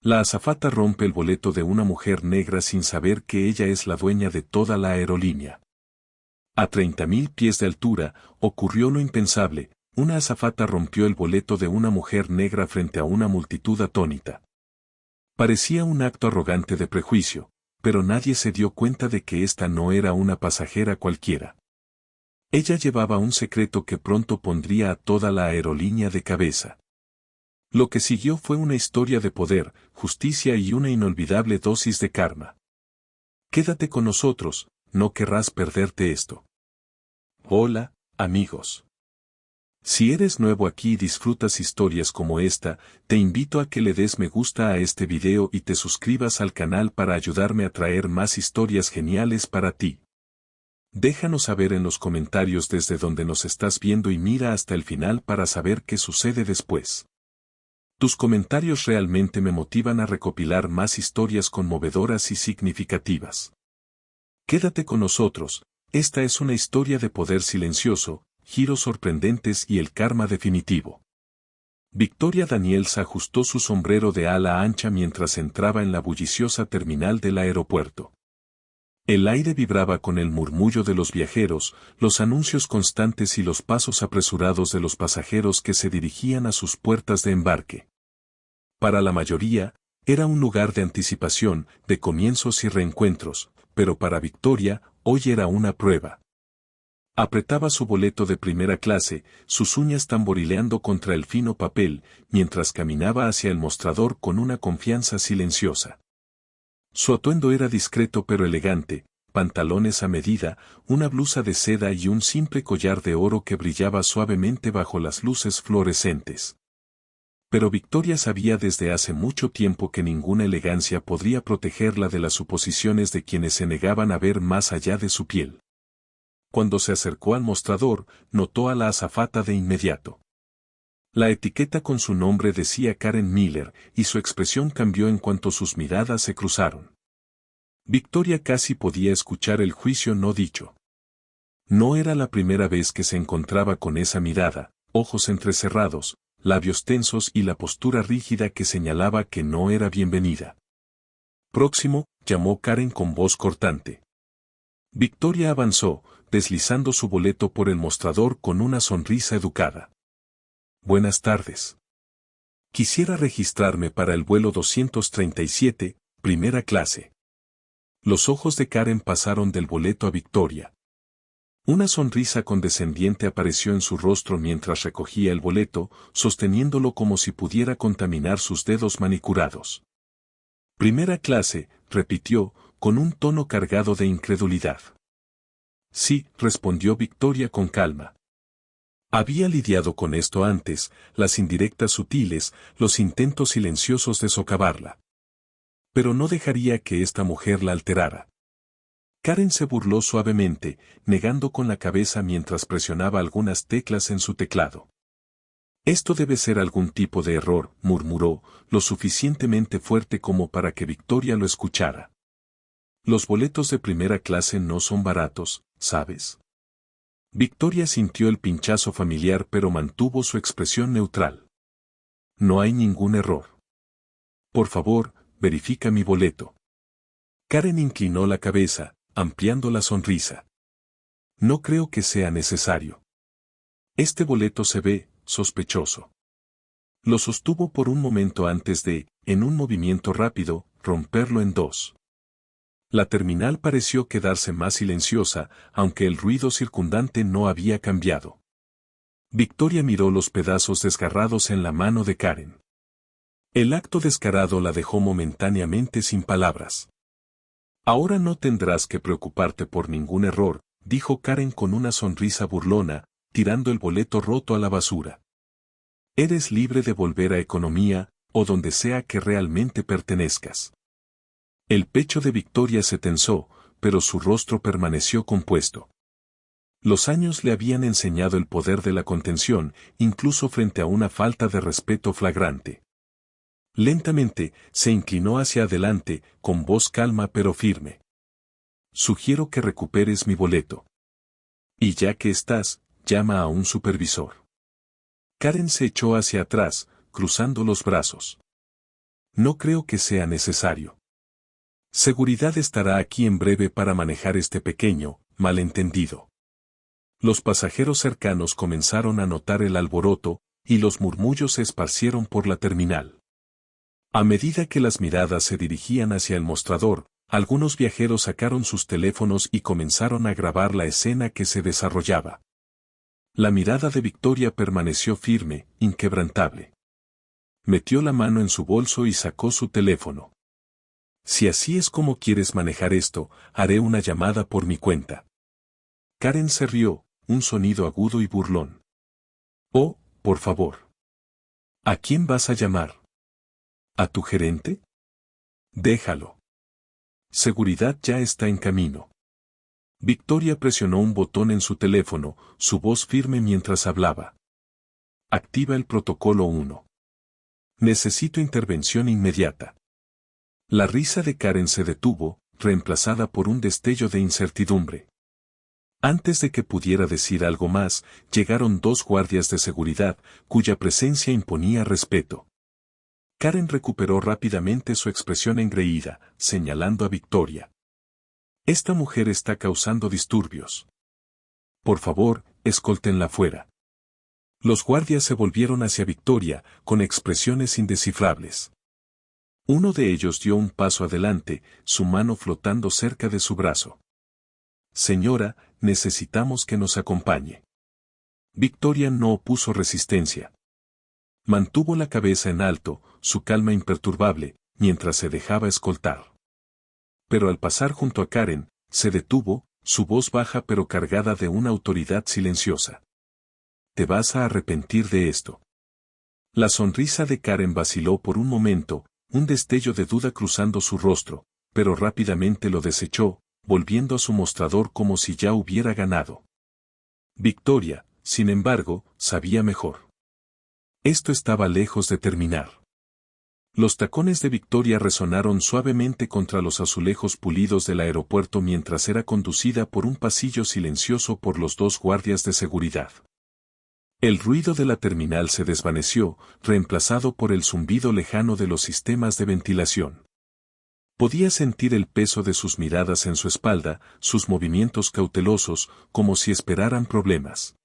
La azafata rompe el boleto de una mujer negra sin saber que ella es la dueña de toda la aerolínea. A 30.000 pies de altura, ocurrió lo impensable, una azafata rompió el boleto de una mujer negra frente a una multitud atónita. Parecía un acto arrogante de prejuicio, pero nadie se dio cuenta de que esta no era una pasajera cualquiera. Ella llevaba un secreto que pronto pondría a toda la aerolínea de cabeza. Lo que siguió fue una historia de poder, justicia y una inolvidable dosis de karma. Quédate con nosotros, no querrás perderte esto. Hola, amigos. Si eres nuevo aquí y disfrutas historias como esta, te invito a que le des me gusta a este video y te suscribas al canal para ayudarme a traer más historias geniales para ti. Déjanos saber en los comentarios desde donde nos estás viendo y mira hasta el final para saber qué sucede después. Tus comentarios realmente me motivan a recopilar más historias conmovedoras y significativas. Quédate con nosotros, esta es una historia de poder silencioso, giros sorprendentes y el karma definitivo. Victoria Daniels ajustó su sombrero de ala ancha mientras entraba en la bulliciosa terminal del aeropuerto. El aire vibraba con el murmullo de los viajeros, los anuncios constantes y los pasos apresurados de los pasajeros que se dirigían a sus puertas de embarque. Para la mayoría, era un lugar de anticipación, de comienzos y reencuentros, pero para Victoria, hoy era una prueba. Apretaba su boleto de primera clase, sus uñas tamborileando contra el fino papel, mientras caminaba hacia el mostrador con una confianza silenciosa. Su atuendo era discreto pero elegante, pantalones a medida, una blusa de seda y un simple collar de oro que brillaba suavemente bajo las luces fluorescentes. Pero Victoria sabía desde hace mucho tiempo que ninguna elegancia podría protegerla de las suposiciones de quienes se negaban a ver más allá de su piel. Cuando se acercó al mostrador, notó a la azafata de inmediato. La etiqueta con su nombre decía Karen Miller, y su expresión cambió en cuanto sus miradas se cruzaron. Victoria casi podía escuchar el juicio no dicho. No era la primera vez que se encontraba con esa mirada, ojos entrecerrados, labios tensos y la postura rígida que señalaba que no era bienvenida. Próximo, llamó Karen con voz cortante. Victoria avanzó, deslizando su boleto por el mostrador con una sonrisa educada. Buenas tardes. Quisiera registrarme para el vuelo 237, primera clase. Los ojos de Karen pasaron del boleto a Victoria. Una sonrisa condescendiente apareció en su rostro mientras recogía el boleto, sosteniéndolo como si pudiera contaminar sus dedos manicurados. Primera clase, repitió, con un tono cargado de incredulidad. Sí, respondió Victoria con calma. Había lidiado con esto antes, las indirectas sutiles, los intentos silenciosos de socavarla. Pero no dejaría que esta mujer la alterara. Karen se burló suavemente, negando con la cabeza mientras presionaba algunas teclas en su teclado. Esto debe ser algún tipo de error, murmuró, lo suficientemente fuerte como para que Victoria lo escuchara. Los boletos de primera clase no son baratos, ¿sabes? Victoria sintió el pinchazo familiar pero mantuvo su expresión neutral. No hay ningún error. Por favor, verifica mi boleto. Karen inclinó la cabeza, ampliando la sonrisa. No creo que sea necesario. Este boleto se ve sospechoso. Lo sostuvo por un momento antes de, en un movimiento rápido, romperlo en dos. La terminal pareció quedarse más silenciosa, aunque el ruido circundante no había cambiado. Victoria miró los pedazos desgarrados en la mano de Karen. El acto descarado la dejó momentáneamente sin palabras. Ahora no tendrás que preocuparte por ningún error, dijo Karen con una sonrisa burlona, tirando el boleto roto a la basura. Eres libre de volver a economía, o donde sea que realmente pertenezcas. El pecho de Victoria se tensó, pero su rostro permaneció compuesto. Los años le habían enseñado el poder de la contención, incluso frente a una falta de respeto flagrante. Lentamente, se inclinó hacia adelante, con voz calma pero firme. Sugiero que recuperes mi boleto. Y ya que estás, llama a un supervisor. Karen se echó hacia atrás, cruzando los brazos. No creo que sea necesario. Seguridad estará aquí en breve para manejar este pequeño malentendido. Los pasajeros cercanos comenzaron a notar el alboroto, y los murmullos se esparcieron por la terminal. A medida que las miradas se dirigían hacia el mostrador, algunos viajeros sacaron sus teléfonos y comenzaron a grabar la escena que se desarrollaba. La mirada de Victoria permaneció firme, inquebrantable. Metió la mano en su bolso y sacó su teléfono. Si así es como quieres manejar esto, haré una llamada por mi cuenta. Karen se rió, un sonido agudo y burlón. Oh, por favor. ¿A quién vas a llamar? ¿A tu gerente? Déjalo. Seguridad ya está en camino. Victoria presionó un botón en su teléfono, su voz firme mientras hablaba. Activa el protocolo 1. Necesito intervención inmediata. La risa de Karen se detuvo, reemplazada por un destello de incertidumbre. Antes de que pudiera decir algo más, llegaron dos guardias de seguridad, cuya presencia imponía respeto. Karen recuperó rápidamente su expresión engreída, señalando a Victoria. Esta mujer está causando disturbios. Por favor, escóltenla fuera. Los guardias se volvieron hacia Victoria, con expresiones indescifrables. Uno de ellos dio un paso adelante, su mano flotando cerca de su brazo. Señora, necesitamos que nos acompañe. Victoria no opuso resistencia. Mantuvo la cabeza en alto, su calma imperturbable, mientras se dejaba escoltar. Pero al pasar junto a Karen, se detuvo, su voz baja pero cargada de una autoridad silenciosa. Te vas a arrepentir de esto. La sonrisa de Karen vaciló por un momento, un destello de duda cruzando su rostro, pero rápidamente lo desechó, volviendo a su mostrador como si ya hubiera ganado. Victoria, sin embargo, sabía mejor. Esto estaba lejos de terminar. Los tacones de Victoria resonaron suavemente contra los azulejos pulidos del aeropuerto mientras era conducida por un pasillo silencioso por los dos guardias de seguridad. El ruido de la terminal se desvaneció, reemplazado por el zumbido lejano de los sistemas de ventilación. Podía sentir el peso de sus miradas en su espalda, sus movimientos cautelosos, como si esperaran problemas.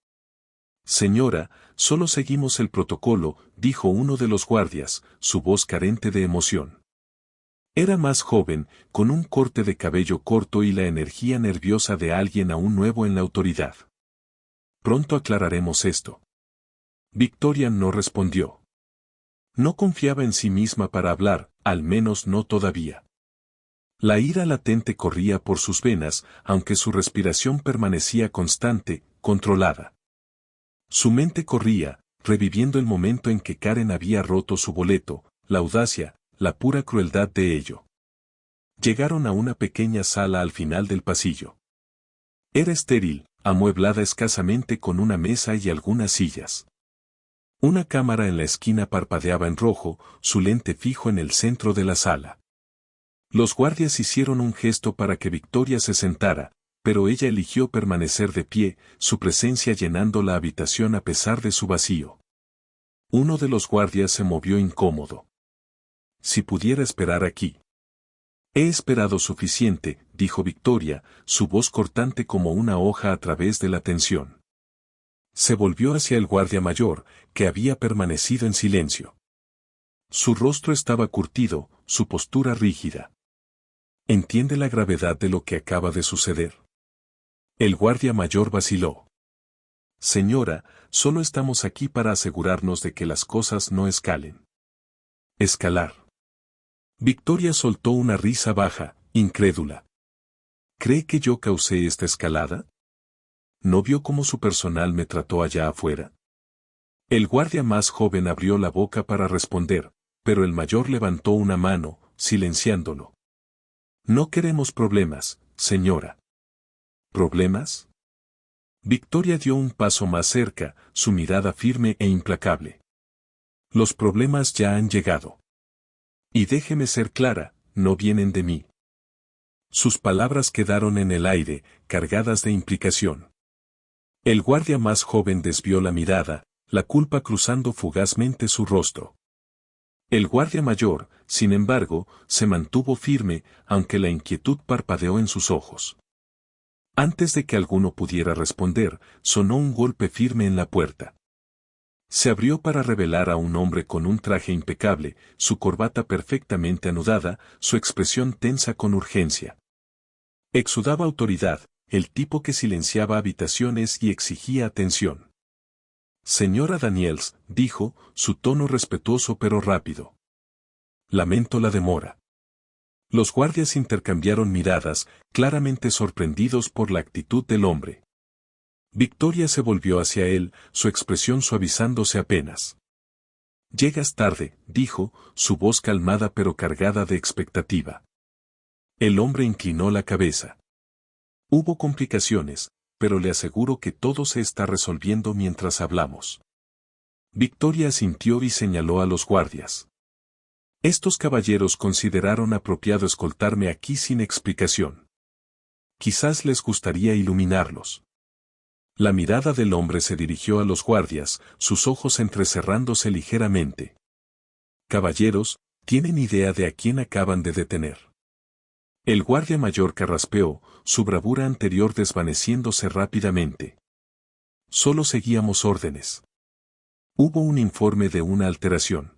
Señora, solo seguimos el protocolo, dijo uno de los guardias, su voz carente de emoción. Era más joven, con un corte de cabello corto y la energía nerviosa de alguien aún nuevo en la autoridad. Pronto aclararemos esto. Victoria no respondió. No confiaba en sí misma para hablar, al menos no todavía. La ira latente corría por sus venas, aunque su respiración permanecía constante, controlada. Su mente corría, reviviendo el momento en que Karen había roto su boleto, la audacia, la pura crueldad de ello. Llegaron a una pequeña sala al final del pasillo. Era estéril, amueblada escasamente con una mesa y algunas sillas. Una cámara en la esquina parpadeaba en rojo, su lente fijo en el centro de la sala. Los guardias hicieron un gesto para que Victoria se sentara, pero ella eligió permanecer de pie, su presencia llenando la habitación a pesar de su vacío. Uno de los guardias se movió incómodo. Si pudiera esperar aquí. He esperado suficiente, dijo Victoria, su voz cortante como una hoja a través de la tensión. Se volvió hacia el guardia mayor, que había permanecido en silencio. Su rostro estaba curtido, su postura rígida. ¿Entiende la gravedad de lo que acaba de suceder? El guardia mayor vaciló. Señora, solo estamos aquí para asegurarnos de que las cosas no escalen. Escalar. Victoria soltó una risa baja, incrédula. ¿Cree que yo causé esta escalada? ¿No vio cómo su personal me trató allá afuera? El guardia más joven abrió la boca para responder, pero el mayor levantó una mano, silenciándolo. No queremos problemas, señora. ¿Problemas? Victoria dio un paso más cerca, su mirada firme e implacable. Los problemas ya han llegado. Y déjeme ser clara, no vienen de mí. Sus palabras quedaron en el aire, cargadas de implicación. El guardia más joven desvió la mirada, la culpa cruzando fugazmente su rostro. El guardia mayor, sin embargo, se mantuvo firme, aunque la inquietud parpadeó en sus ojos. Antes de que alguno pudiera responder, sonó un golpe firme en la puerta. Se abrió para revelar a un hombre con un traje impecable, su corbata perfectamente anudada, su expresión tensa con urgencia. Exudaba autoridad, el tipo que silenciaba habitaciones y exigía atención. Señora Daniels, dijo, su tono respetuoso pero rápido. Lamento la demora. Los guardias intercambiaron miradas, claramente sorprendidos por la actitud del hombre. Victoria se volvió hacia él, su expresión suavizándose apenas. Llegas tarde, dijo, su voz calmada pero cargada de expectativa. El hombre inclinó la cabeza. Hubo complicaciones, pero le aseguro que todo se está resolviendo mientras hablamos. Victoria asintió y señaló a los guardias. Estos caballeros consideraron apropiado escoltarme aquí sin explicación. Quizás les gustaría iluminarlos. La mirada del hombre se dirigió a los guardias, sus ojos entrecerrándose ligeramente. Caballeros, ¿tienen idea de a quién acaban de detener? El guardia mayor carraspeó, su bravura anterior desvaneciéndose rápidamente. Solo seguíamos órdenes. Hubo un informe de una alteración.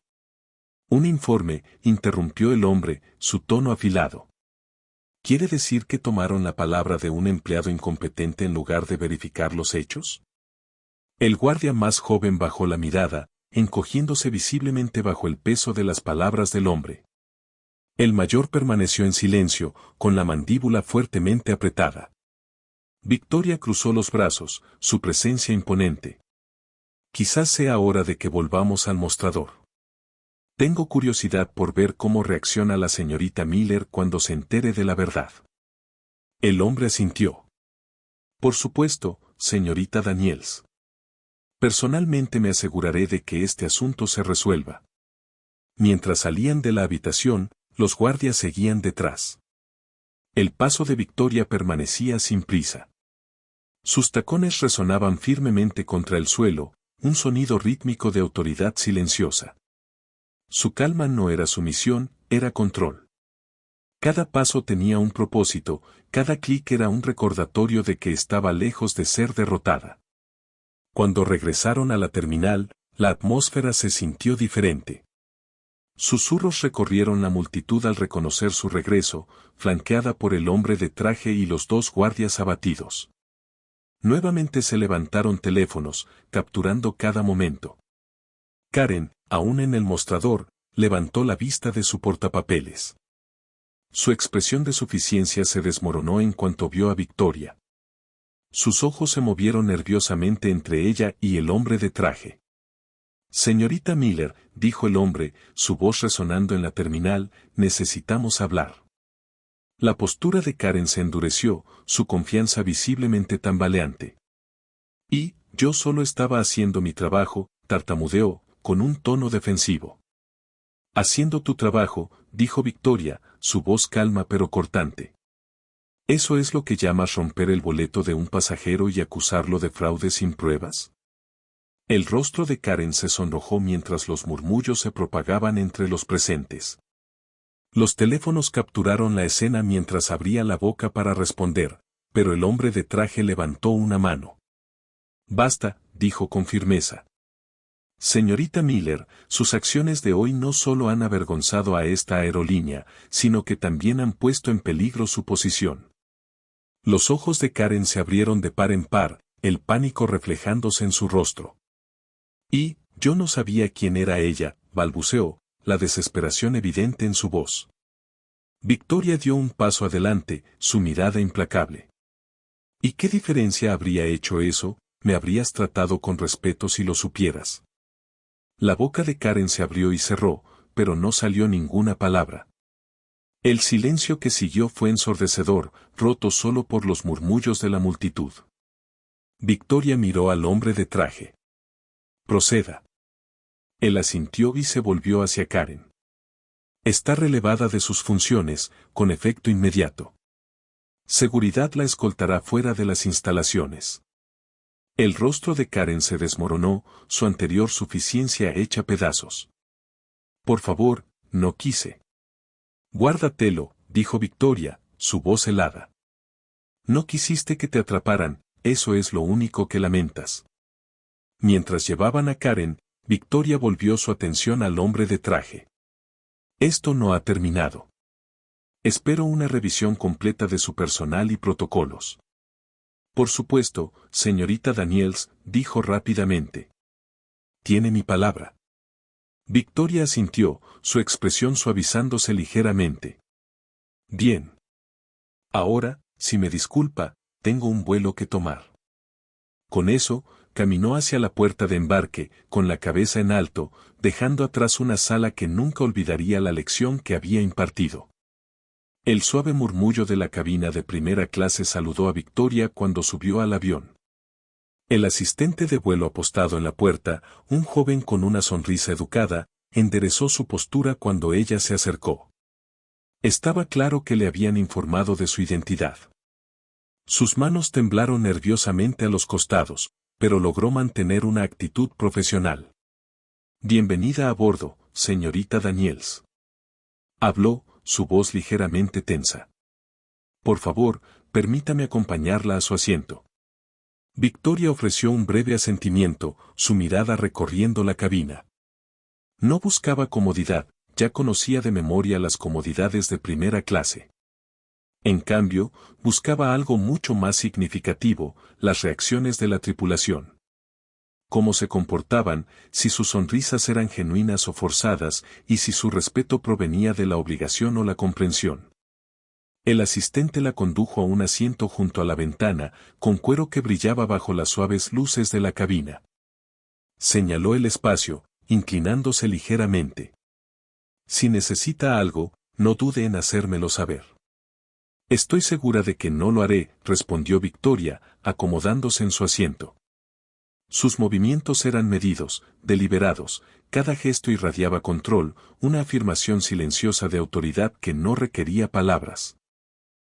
Un informe, interrumpió el hombre, su tono afilado. ¿Quiere decir que tomaron la palabra de un empleado incompetente en lugar de verificar los hechos? El guardia más joven bajó la mirada, encogiéndose visiblemente bajo el peso de las palabras del hombre. El mayor permaneció en silencio, con la mandíbula fuertemente apretada. Victoria cruzó los brazos, su presencia imponente. Quizás sea hora de que volvamos al mostrador. Tengo curiosidad por ver cómo reacciona la señorita Miller cuando se entere de la verdad. El hombre asintió. Por supuesto, señorita Daniels. Personalmente me aseguraré de que este asunto se resuelva. Mientras salían de la habitación, los guardias seguían detrás. El paso de Victoria permanecía sin prisa. Sus tacones resonaban firmemente contra el suelo, un sonido rítmico de autoridad silenciosa. Su calma no era sumisión, era control. Cada paso tenía un propósito, cada clic era un recordatorio de que estaba lejos de ser derrotada. Cuando regresaron a la terminal, la atmósfera se sintió diferente. Susurros recorrieron la multitud al reconocer su regreso, flanqueada por el hombre de traje y los dos guardias abatidos. Nuevamente se levantaron teléfonos, capturando cada momento. Karen, aún en el mostrador, levantó la vista de su portapapeles. Su expresión de suficiencia se desmoronó en cuanto vio a Victoria. Sus ojos se movieron nerviosamente entre ella y el hombre de traje. Señorita Miller, dijo el hombre, su voz resonando en la terminal, necesitamos hablar. La postura de Karen se endureció, su confianza visiblemente tambaleante. Y, yo solo estaba haciendo mi trabajo, tartamudeó, con un tono defensivo. Haciendo tu trabajo, dijo Victoria, su voz calma pero cortante. ¿Eso es lo que llamas romper el boleto de un pasajero y acusarlo de fraude sin pruebas? El rostro de Karen se sonrojó mientras los murmullos se propagaban entre los presentes. Los teléfonos capturaron la escena mientras abría la boca para responder, pero el hombre de traje levantó una mano. Basta, dijo con firmeza. Señorita Miller, sus acciones de hoy no solo han avergonzado a esta aerolínea, sino que también han puesto en peligro su posición. Los ojos de Karen se abrieron de par en par, el pánico reflejándose en su rostro. Y, yo no sabía quién era ella, balbuceó, la desesperación evidente en su voz. Victoria dio un paso adelante, su mirada implacable. ¿Y qué diferencia habría hecho eso? Me habrías tratado con respeto si lo supieras. La boca de Karen se abrió y cerró, pero no salió ninguna palabra. El silencio que siguió fue ensordecedor, roto solo por los murmullos de la multitud. Victoria miró al hombre de traje. Proceda. Él asintió y se volvió hacia Karen. Está relevada de sus funciones, con efecto inmediato. Seguridad la escoltará fuera de las instalaciones. El rostro de Karen se desmoronó, su anterior suficiencia hecha pedazos. Por favor, no quise. Guárdatelo, dijo Victoria, su voz helada. No quisiste que te atraparan, eso es lo único que lamentas. Mientras llevaban a Karen, Victoria volvió su atención al hombre de traje. Esto no ha terminado. Espero una revisión completa de su personal y protocolos. Por supuesto, señorita Daniels, dijo rápidamente. Tiene mi palabra. Victoria asintió, su expresión suavizándose ligeramente. Bien. Ahora, si me disculpa, tengo un vuelo que tomar. Con eso, caminó hacia la puerta de embarque, con la cabeza en alto, dejando atrás una sala que nunca olvidaría la lección que había impartido. El suave murmullo de la cabina de primera clase saludó a Victoria cuando subió al avión. El asistente de vuelo apostado en la puerta, un joven con una sonrisa educada, enderezó su postura cuando ella se acercó. Estaba claro que le habían informado de su identidad. Sus manos temblaron nerviosamente a los costados, pero logró mantener una actitud profesional. Bienvenida a bordo, señorita Daniels. Habló, su voz ligeramente tensa. Por favor, permítame acompañarla a su asiento. Victoria ofreció un breve asentimiento, su mirada recorriendo la cabina. No buscaba comodidad, ya conocía de memoria las comodidades de primera clase. En cambio, buscaba algo mucho más significativo, las reacciones de la tripulación. Cómo se comportaban, si sus sonrisas eran genuinas o forzadas, y si su respeto provenía de la obligación o la comprensión. El asistente la condujo a un asiento junto a la ventana, con cuero que brillaba bajo las suaves luces de la cabina. Señaló el espacio, inclinándose ligeramente. Si necesita algo, no dude en hacérmelo saber. Estoy segura de que no lo haré, respondió Victoria, acomodándose en su asiento. Sus movimientos eran medidos, deliberados, cada gesto irradiaba control, una afirmación silenciosa de autoridad que no requería palabras.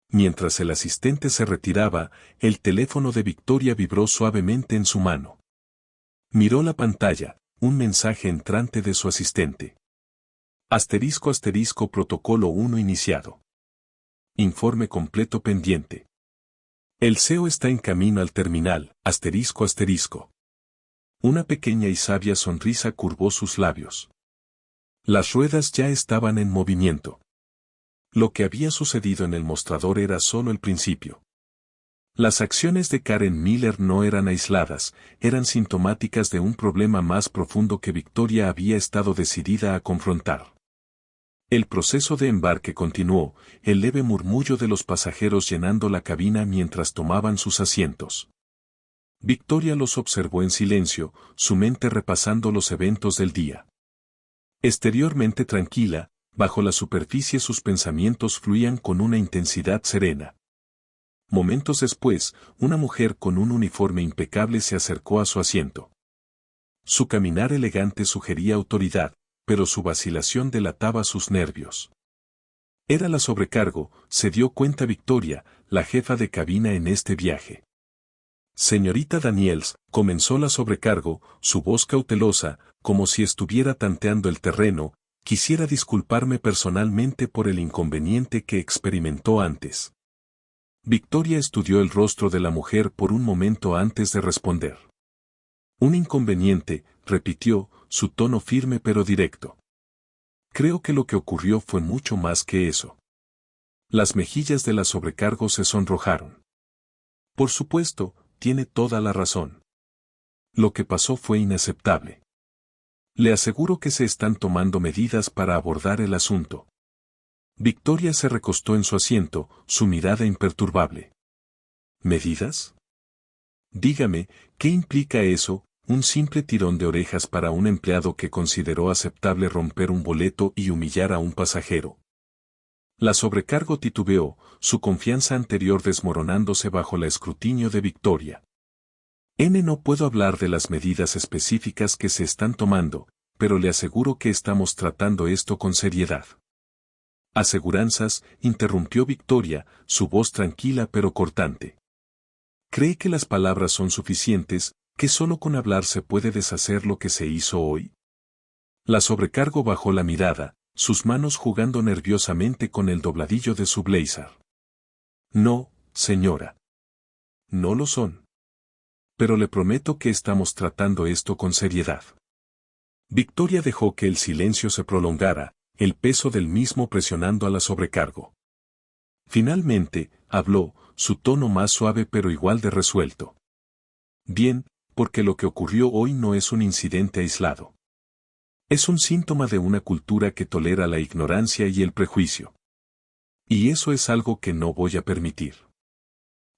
Mientras el asistente se retiraba, el teléfono de Victoria vibró suavemente en su mano. Miró la pantalla, un mensaje entrante de su asistente. Asterisco asterisco protocolo 1 iniciado. Informe completo pendiente. El CEO está en camino al terminal, asterisco asterisco. Una pequeña y sabia sonrisa curvó sus labios. Las ruedas ya estaban en movimiento. Lo que había sucedido en el mostrador era solo el principio. Las acciones de Karen Miller no eran aisladas, eran sintomáticas de un problema más profundo que Victoria había estado decidida a confrontar. El proceso de embarque continuó, el leve murmullo de los pasajeros llenando la cabina mientras tomaban sus asientos. Victoria los observó en silencio, su mente repasando los eventos del día. Exteriormente tranquila, bajo la superficie sus pensamientos fluían con una intensidad serena. Momentos después, una mujer con un uniforme impecable se acercó a su asiento. Su caminar elegante sugería autoridad, pero su vacilación delataba sus nervios. Era la sobrecargo, se dio cuenta Victoria, la jefa de cabina en este viaje. Señorita Daniels, comenzó la sobrecargo, su voz cautelosa, como si estuviera tanteando el terreno, quisiera disculparme personalmente por el inconveniente que experimentó antes. Victoria estudió el rostro de la mujer por un momento antes de responder. Un inconveniente, repitió, su tono firme pero directo. Creo que lo que ocurrió fue mucho más que eso. Las mejillas de la sobrecargo se sonrojaron. Por supuesto, tiene toda la razón. Lo que pasó fue inaceptable. Le aseguro que se están tomando medidas para abordar el asunto. Victoria se recostó en su asiento, su mirada imperturbable. ¿Medidas? Dígame, ¿qué implica eso? Un simple tirón de orejas para un empleado que consideró aceptable romper un boleto y humillar a un pasajero. La sobrecargo titubeó, su confianza anterior desmoronándose bajo el escrutinio de Victoria. No puedo hablar de las medidas específicas que se están tomando, pero le aseguro que estamos tratando esto con seriedad. Aseguranzas, interrumpió Victoria, su voz tranquila pero cortante. ¿Cree que las palabras son suficientes, que solo con hablar se puede deshacer lo que se hizo hoy? La sobrecargo bajó la mirada, sus manos jugando nerviosamente con el dobladillo de su blazer. No, señora. No lo son. Pero le prometo que estamos tratando esto con seriedad. Victoria dejó que el silencio se prolongara, el peso del mismo presionando a la sobrecargo. Finalmente, habló, su tono más suave pero igual de resuelto. Bien, porque lo que ocurrió hoy no es un incidente aislado. Es un síntoma de una cultura que tolera la ignorancia y el prejuicio. Y eso es algo que no voy a permitir.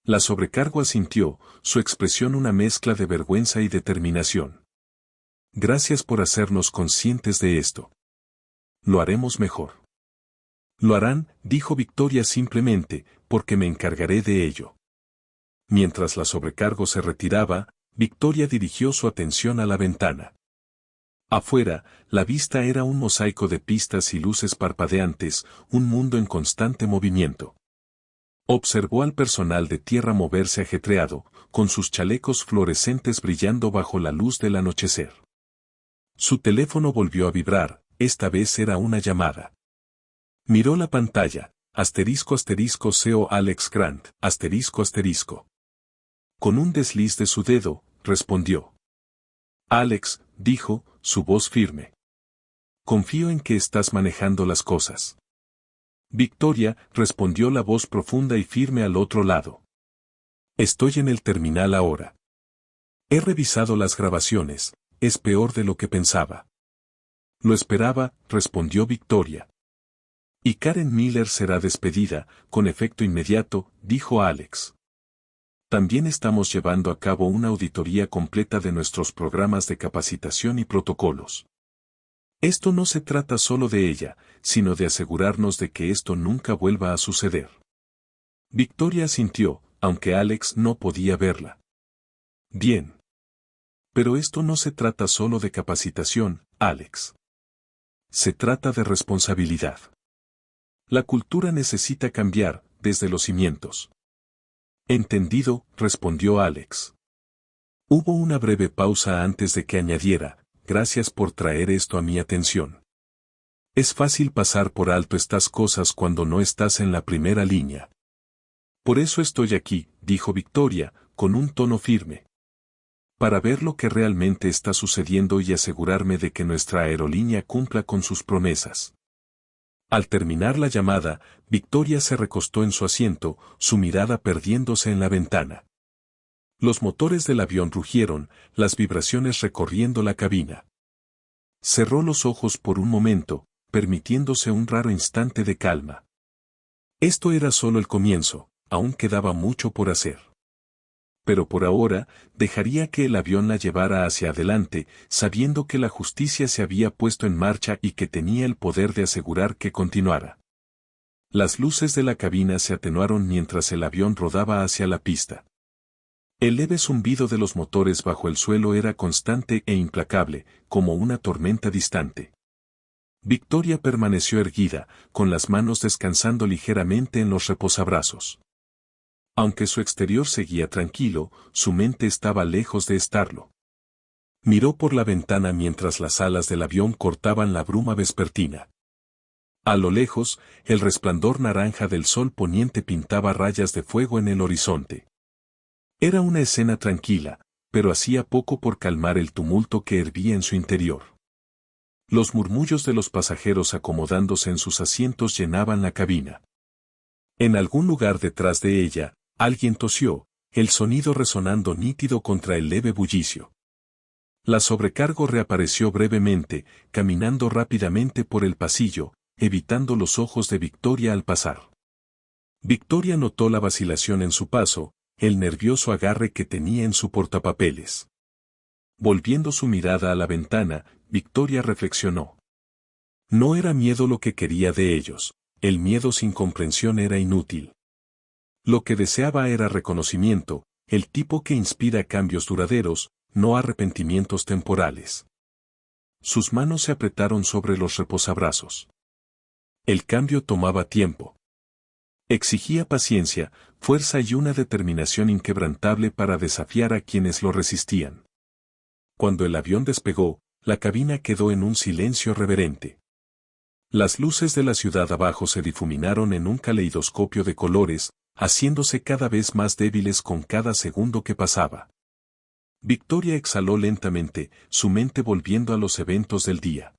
La sobrecargo asintió, su expresión una mezcla de vergüenza y determinación. Gracias por hacernos conscientes de esto. Lo haremos mejor. Lo harán, dijo Victoria simplemente, porque me encargaré de ello. Mientras la sobrecargo se retiraba, Victoria dirigió su atención a la ventana. Afuera, la vista era un mosaico de pistas y luces parpadeantes, un mundo en constante movimiento. Observó al personal de tierra moverse ajetreado, con sus chalecos fluorescentes brillando bajo la luz del anochecer. Su teléfono volvió a vibrar, esta vez era una llamada. Miró la pantalla, **CEO Alex Grant, **. Con un desliz de su dedo, respondió. Alex, dijo, su voz firme. Confío en que estás manejando las cosas. Victoria, respondió la voz profunda y firme al otro lado. Estoy en el terminal ahora. He revisado las grabaciones, es peor de lo que pensaba. Lo esperaba, respondió Victoria. Y Karen Miller será despedida, con efecto inmediato, dijo Alex. También estamos llevando a cabo una auditoría completa de nuestros programas de capacitación y protocolos. Esto no se trata solo de ella, sino de asegurarnos de que esto nunca vuelva a suceder. Victoria asintió, aunque Alex no podía verla. Bien. Pero esto no se trata solo de capacitación, Alex. Se trata de responsabilidad. La cultura necesita cambiar, desde los cimientos. Entendido, respondió Alex. Hubo una breve pausa antes de que añadiera, gracias por traer esto a mi atención. Es fácil pasar por alto estas cosas cuando no estás en la primera línea. Por eso estoy aquí, dijo Victoria, con un tono firme. Para ver lo que realmente está sucediendo y asegurarme de que nuestra aerolínea cumpla con sus promesas. Al terminar la llamada, Victoria se recostó en su asiento, su mirada perdiéndose en la ventana. Los motores del avión rugieron, las vibraciones recorriendo la cabina. Cerró los ojos por un momento, permitiéndose un raro instante de calma. Esto era solo el comienzo, aún quedaba mucho por hacer. Pero por ahora, dejaría que el avión la llevara hacia adelante, sabiendo que la justicia se había puesto en marcha y que tenía el poder de asegurar que continuara. Las luces de la cabina se atenuaron mientras el avión rodaba hacia la pista. El leve zumbido de los motores bajo el suelo era constante e implacable, como una tormenta distante. Victoria permaneció erguida, con las manos descansando ligeramente en los reposabrazos. Aunque su exterior seguía tranquilo, su mente estaba lejos de estarlo. Miró por la ventana mientras las alas del avión cortaban la bruma vespertina. A lo lejos, el resplandor naranja del sol poniente pintaba rayas de fuego en el horizonte. Era una escena tranquila, pero hacía poco por calmar el tumulto que hervía en su interior. Los murmullos de los pasajeros acomodándose en sus asientos llenaban la cabina. En algún lugar detrás de ella, alguien tosió, el sonido resonando nítido contra el leve bullicio. La sobrecargo reapareció brevemente, caminando rápidamente por el pasillo, evitando los ojos de Victoria al pasar. Victoria notó la vacilación en su paso, el nervioso agarre que tenía en su portapapeles. Volviendo su mirada a la ventana, Victoria reflexionó. No era miedo lo que quería de ellos, el miedo sin comprensión era inútil. Lo que deseaba era reconocimiento, el tipo que inspira cambios duraderos, no arrepentimientos temporales. Sus manos se apretaron sobre los reposabrazos. El cambio tomaba tiempo. Exigía paciencia, fuerza y una determinación inquebrantable para desafiar a quienes lo resistían. Cuando el avión despegó, la cabina quedó en un silencio reverente. Las luces de la ciudad abajo se difuminaron en un caleidoscopio de colores, haciéndose cada vez más débiles con cada segundo que pasaba. Victoria exhaló lentamente, su mente volviendo a los eventos del día.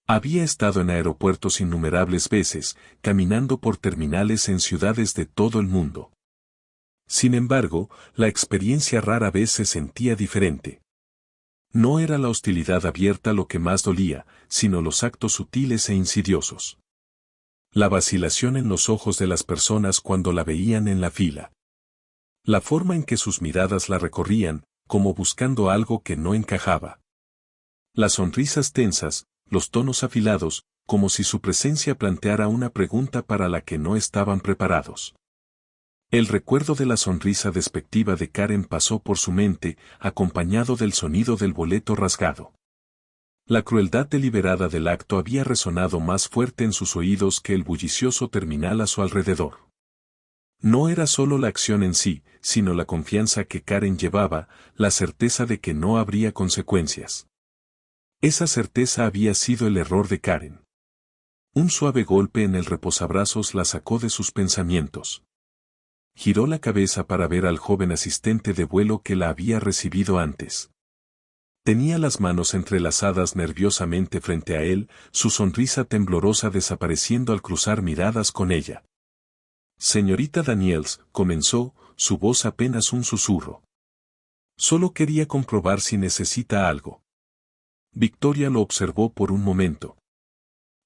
Había estado en aeropuertos innumerables veces, caminando por terminales en ciudades de todo el mundo. Sin embargo, la experiencia rara vez se sentía diferente. No era la hostilidad abierta lo que más dolía, sino los actos sutiles e insidiosos. La vacilación en los ojos de las personas cuando la veían en la fila. La forma en que sus miradas la recorrían, como buscando algo que no encajaba. Las sonrisas tensas, los tonos afilados, como si su presencia planteara una pregunta para la que no estaban preparados. El recuerdo de la sonrisa despectiva de Karen pasó por su mente, acompañado del sonido del boleto rasgado. La crueldad deliberada del acto había resonado más fuerte en sus oídos que el bullicioso terminal a su alrededor. No era solo la acción en sí, sino la confianza que Karen llevaba, la certeza de que no habría consecuencias. Esa certeza había sido el error de Karen. Un suave golpe en el reposabrazos la sacó de sus pensamientos. Giró la cabeza para ver al joven asistente de vuelo que la había recibido antes. Tenía las manos entrelazadas nerviosamente frente a él, su sonrisa temblorosa desapareciendo al cruzar miradas con ella. Señorita Daniels, comenzó, su voz apenas un susurro. Solo quería comprobar si necesita algo. Victoria lo observó por un momento.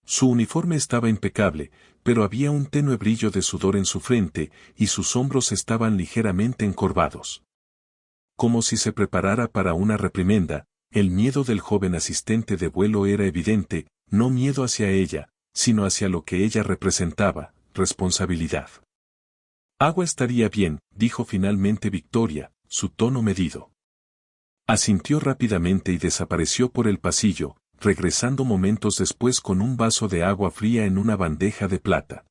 Su uniforme estaba impecable, pero había un tenue brillo de sudor en su frente, y sus hombros estaban ligeramente encorvados. Como si se preparara para una reprimenda, el miedo del joven asistente de vuelo era evidente, no miedo hacia ella, sino hacia lo que ella representaba, responsabilidad. Agua estaría bien, dijo finalmente Victoria, su tono medido. Asintió rápidamente y desapareció por el pasillo, regresando momentos después con un vaso de agua fría en una bandeja de plata.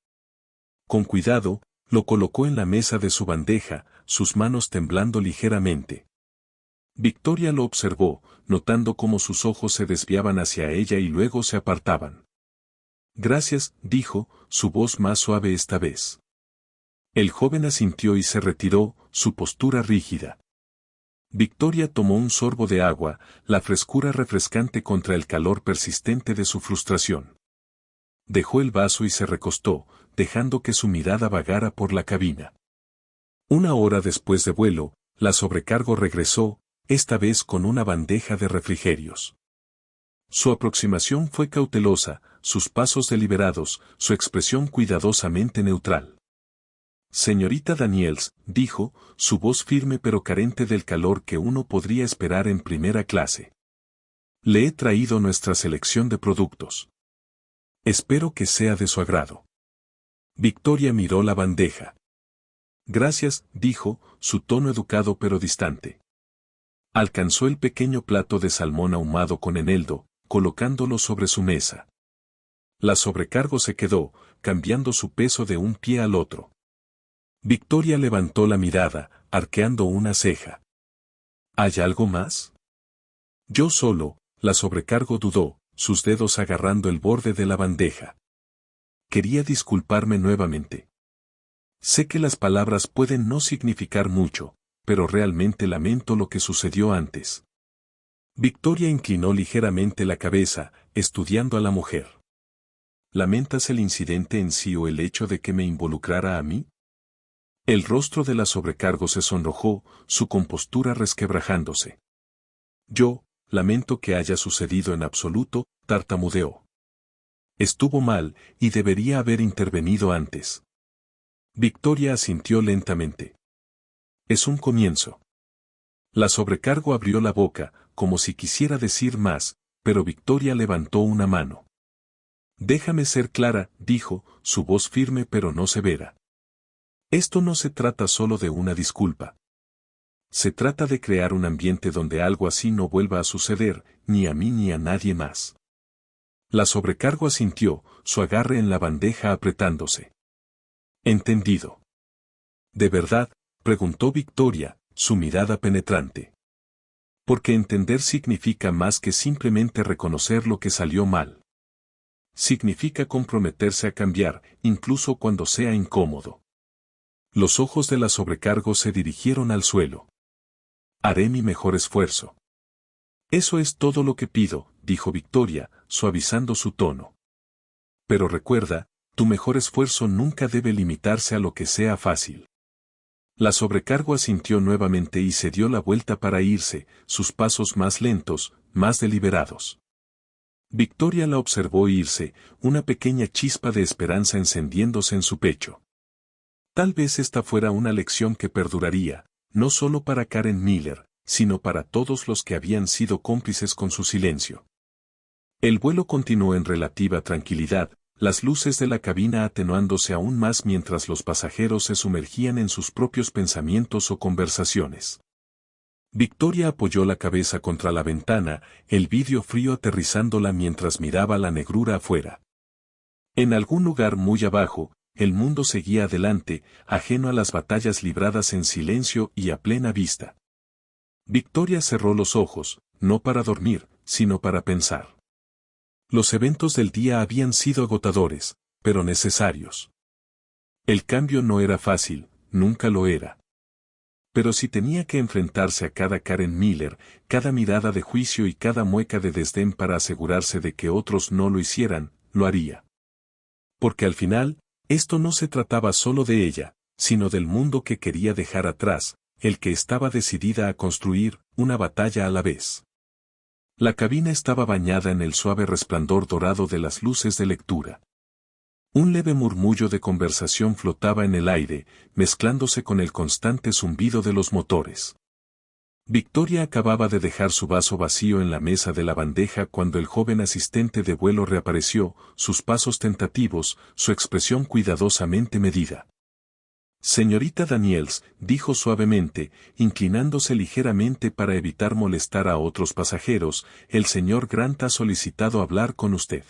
Con cuidado, lo colocó en la mesa de su bandeja, sus manos temblando ligeramente. Victoria lo observó, notando cómo sus ojos se desviaban hacia ella y luego se apartaban. Gracias, dijo, su voz más suave esta vez. El joven asintió y se retiró, su postura rígida. Victoria tomó un sorbo de agua, la frescura refrescante contra el calor persistente de su frustración. Dejó el vaso y se recostó, dejando que su mirada vagara por la cabina. Una hora después de vuelo, la sobrecargo regresó, esta vez con una bandeja de refrigerios. Su aproximación fue cautelosa, sus pasos deliberados, su expresión cuidadosamente neutral. Señorita Daniels, dijo, su voz firme pero carente del calor que uno podría esperar en primera clase. Le he traído nuestra selección de productos. Espero que sea de su agrado. Victoria miró la bandeja. Gracias, dijo, su tono educado pero distante. Alcanzó el pequeño plato de salmón ahumado con eneldo, colocándolo sobre su mesa. La sobrecargo se quedó, cambiando su peso de un pie al otro. Victoria levantó la mirada, arqueando una ceja. ¿Hay algo más? Yo solo, la sobrecargo dudó, sus dedos agarrando el borde de la bandeja. Quería disculparme nuevamente. Sé que las palabras pueden no significar mucho, pero realmente lamento lo que sucedió antes. Victoria inclinó ligeramente la cabeza, estudiando a la mujer. ¿Lamentas el incidente en sí o el hecho de que me involucrara a mí? El rostro de la sobrecargo se sonrojó, su compostura resquebrajándose. Yo, lamento que haya sucedido en absoluto, tartamudeó. Estuvo mal, y debería haber intervenido antes. Victoria asintió lentamente. Es un comienzo. La sobrecargo abrió la boca, como si quisiera decir más, pero Victoria levantó una mano. Déjame ser clara, dijo, su voz firme pero no severa. Esto no se trata solo de una disculpa. Se trata de crear un ambiente donde algo así no vuelva a suceder, ni a mí ni a nadie más. La sobrecargo asintió, su agarre en la bandeja apretándose. Entendido. ¿De verdad? Preguntó Victoria, su mirada penetrante. Porque entender significa más que simplemente reconocer lo que salió mal. Significa comprometerse a cambiar, incluso cuando sea incómodo. Los ojos de la sobrecargo se dirigieron al suelo. Haré mi mejor esfuerzo. Eso es todo lo que pido, dijo Victoria, suavizando su tono. Pero recuerda, tu mejor esfuerzo nunca debe limitarse a lo que sea fácil. La sobrecargo asintió nuevamente y se dio la vuelta para irse, sus pasos más lentos, más deliberados. Victoria la observó irse, una pequeña chispa de esperanza encendiéndose en su pecho. Tal vez esta fuera una lección que perduraría, no solo para Karen Miller, sino para todos los que habían sido cómplices con su silencio. El vuelo continuó en relativa tranquilidad, las luces de la cabina atenuándose aún más mientras los pasajeros se sumergían en sus propios pensamientos o conversaciones. Victoria apoyó la cabeza contra la ventana, el vidrio frío aterrizándola mientras miraba la negrura afuera. En algún lugar muy abajo, el mundo seguía adelante, ajeno a las batallas libradas en silencio y a plena vista. Victoria cerró los ojos, no para dormir, sino para pensar. Los eventos del día habían sido agotadores, pero necesarios. El cambio no era fácil, nunca lo era. Pero si tenía que enfrentarse a cada Karen Miller, cada mirada de juicio y cada mueca de desdén para asegurarse de que otros no lo hicieran, lo haría. Porque al final, esto no se trataba solo de ella, sino del mundo que quería dejar atrás, el que estaba decidida a construir, una batalla a la vez. La cabina estaba bañada en el suave resplandor dorado de las luces de lectura. Un leve murmullo de conversación flotaba en el aire, mezclándose con el constante zumbido de los motores. Victoria acababa de dejar su vaso vacío en la mesa de la bandeja cuando el joven asistente de vuelo reapareció, sus pasos tentativos, su expresión cuidadosamente medida. Señorita Daniels, dijo suavemente, inclinándose ligeramente para evitar molestar a otros pasajeros, el señor Grant ha solicitado hablar con usted.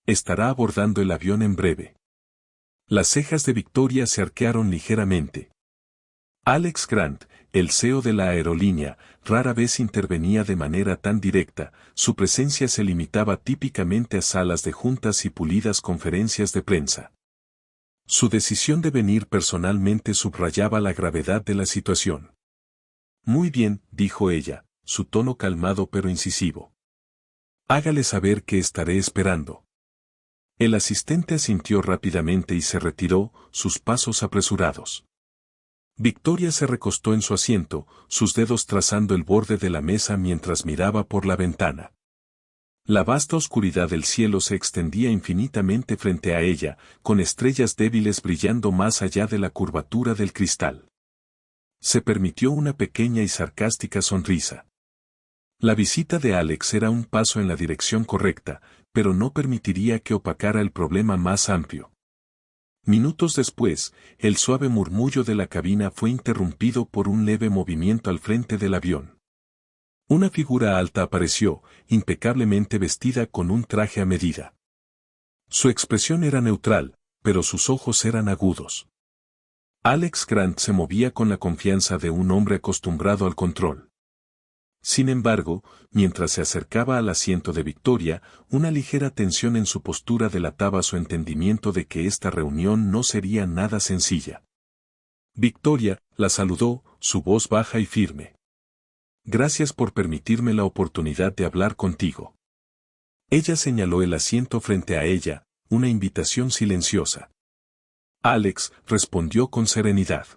Estará abordando el avión en breve. Las cejas de Victoria se arquearon ligeramente. Alex Grant, el CEO de la aerolínea, rara vez intervenía de manera tan directa, su presencia se limitaba típicamente a salas de juntas y pulidas conferencias de prensa. Su decisión de venir personalmente subrayaba la gravedad de la situación. Muy bien, dijo ella, su tono calmado pero incisivo. Hágale saber que estaré esperando. El asistente asintió rápidamente y se retiró, sus pasos apresurados. Victoria se recostó en su asiento, sus dedos trazando el borde de la mesa mientras miraba por la ventana. La vasta oscuridad del cielo se extendía infinitamente frente a ella, con estrellas débiles brillando más allá de la curvatura del cristal. Se permitió una pequeña y sarcástica sonrisa. La visita de Alex era un paso en la dirección correcta, pero no permitiría que opacara el problema más amplio. Minutos después, el suave murmullo de la cabina fue interrumpido por un leve movimiento al frente del avión. Una figura alta apareció, impecablemente vestida con un traje a medida. Su expresión era neutral, pero sus ojos eran agudos. Alex Grant se movía con la confianza de un hombre acostumbrado al control. Sin embargo, mientras se acercaba al asiento de Victoria, una ligera tensión en su postura delataba su entendimiento de que esta reunión no sería nada sencilla. Victoria la saludó, su voz baja y firme. Gracias por permitirme la oportunidad de hablar contigo. Ella señaló el asiento frente a ella, una invitación silenciosa. Alex respondió con serenidad.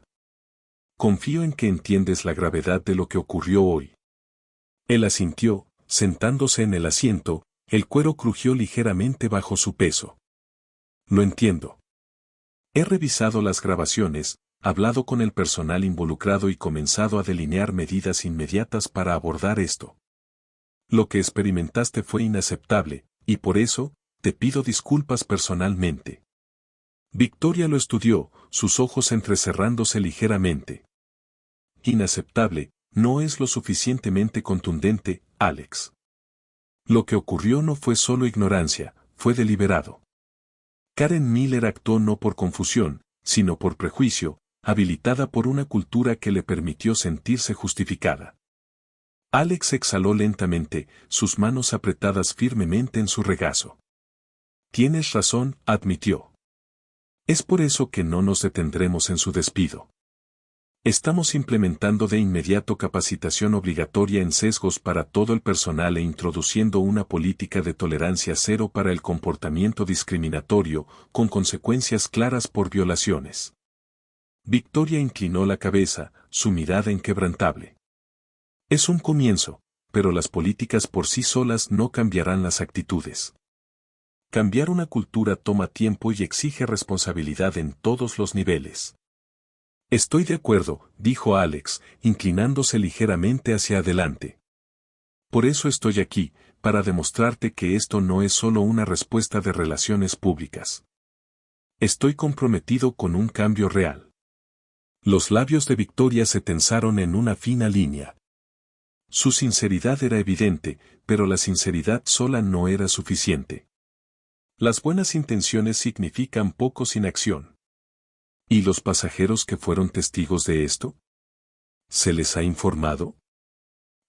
Confío en que entiendes la gravedad de lo que ocurrió hoy. Él asintió, sentándose en el asiento, el cuero crujió ligeramente bajo su peso. Lo entiendo. He revisado las grabaciones, hablado con el personal involucrado y comenzado a delinear medidas inmediatas para abordar esto. Lo que experimentaste fue inaceptable, y por eso, te pido disculpas personalmente. Victoria lo estudió, sus ojos entrecerrándose ligeramente. Inaceptable, no es lo suficientemente contundente, Alex. Lo que ocurrió no fue solo ignorancia, fue deliberado. Karen Miller actuó no por confusión, sino por prejuicio, habilitada por una cultura que le permitió sentirse justificada. Alex exhaló lentamente, sus manos apretadas firmemente en su regazo. Tienes razón, admitió. Es por eso que no nos detendremos en su despido. Estamos implementando de inmediato capacitación obligatoria en sesgos para todo el personal e introduciendo una política de tolerancia cero para el comportamiento discriminatorio, con consecuencias claras por violaciones. Victoria inclinó la cabeza, su mirada inquebrantable. Es un comienzo, pero las políticas por sí solas no cambiarán las actitudes. Cambiar una cultura toma tiempo y exige responsabilidad en todos los niveles. Estoy de acuerdo, dijo Alex, inclinándose ligeramente hacia adelante. Por eso estoy aquí, para demostrarte que esto no es solo una respuesta de relaciones públicas. Estoy comprometido con un cambio real. Los labios de Victoria se tensaron en una fina línea. Su sinceridad era evidente, pero la sinceridad sola no era suficiente. Las buenas intenciones significan poco sin acción. ¿Y los pasajeros que fueron testigos de esto? ¿Se les ha informado?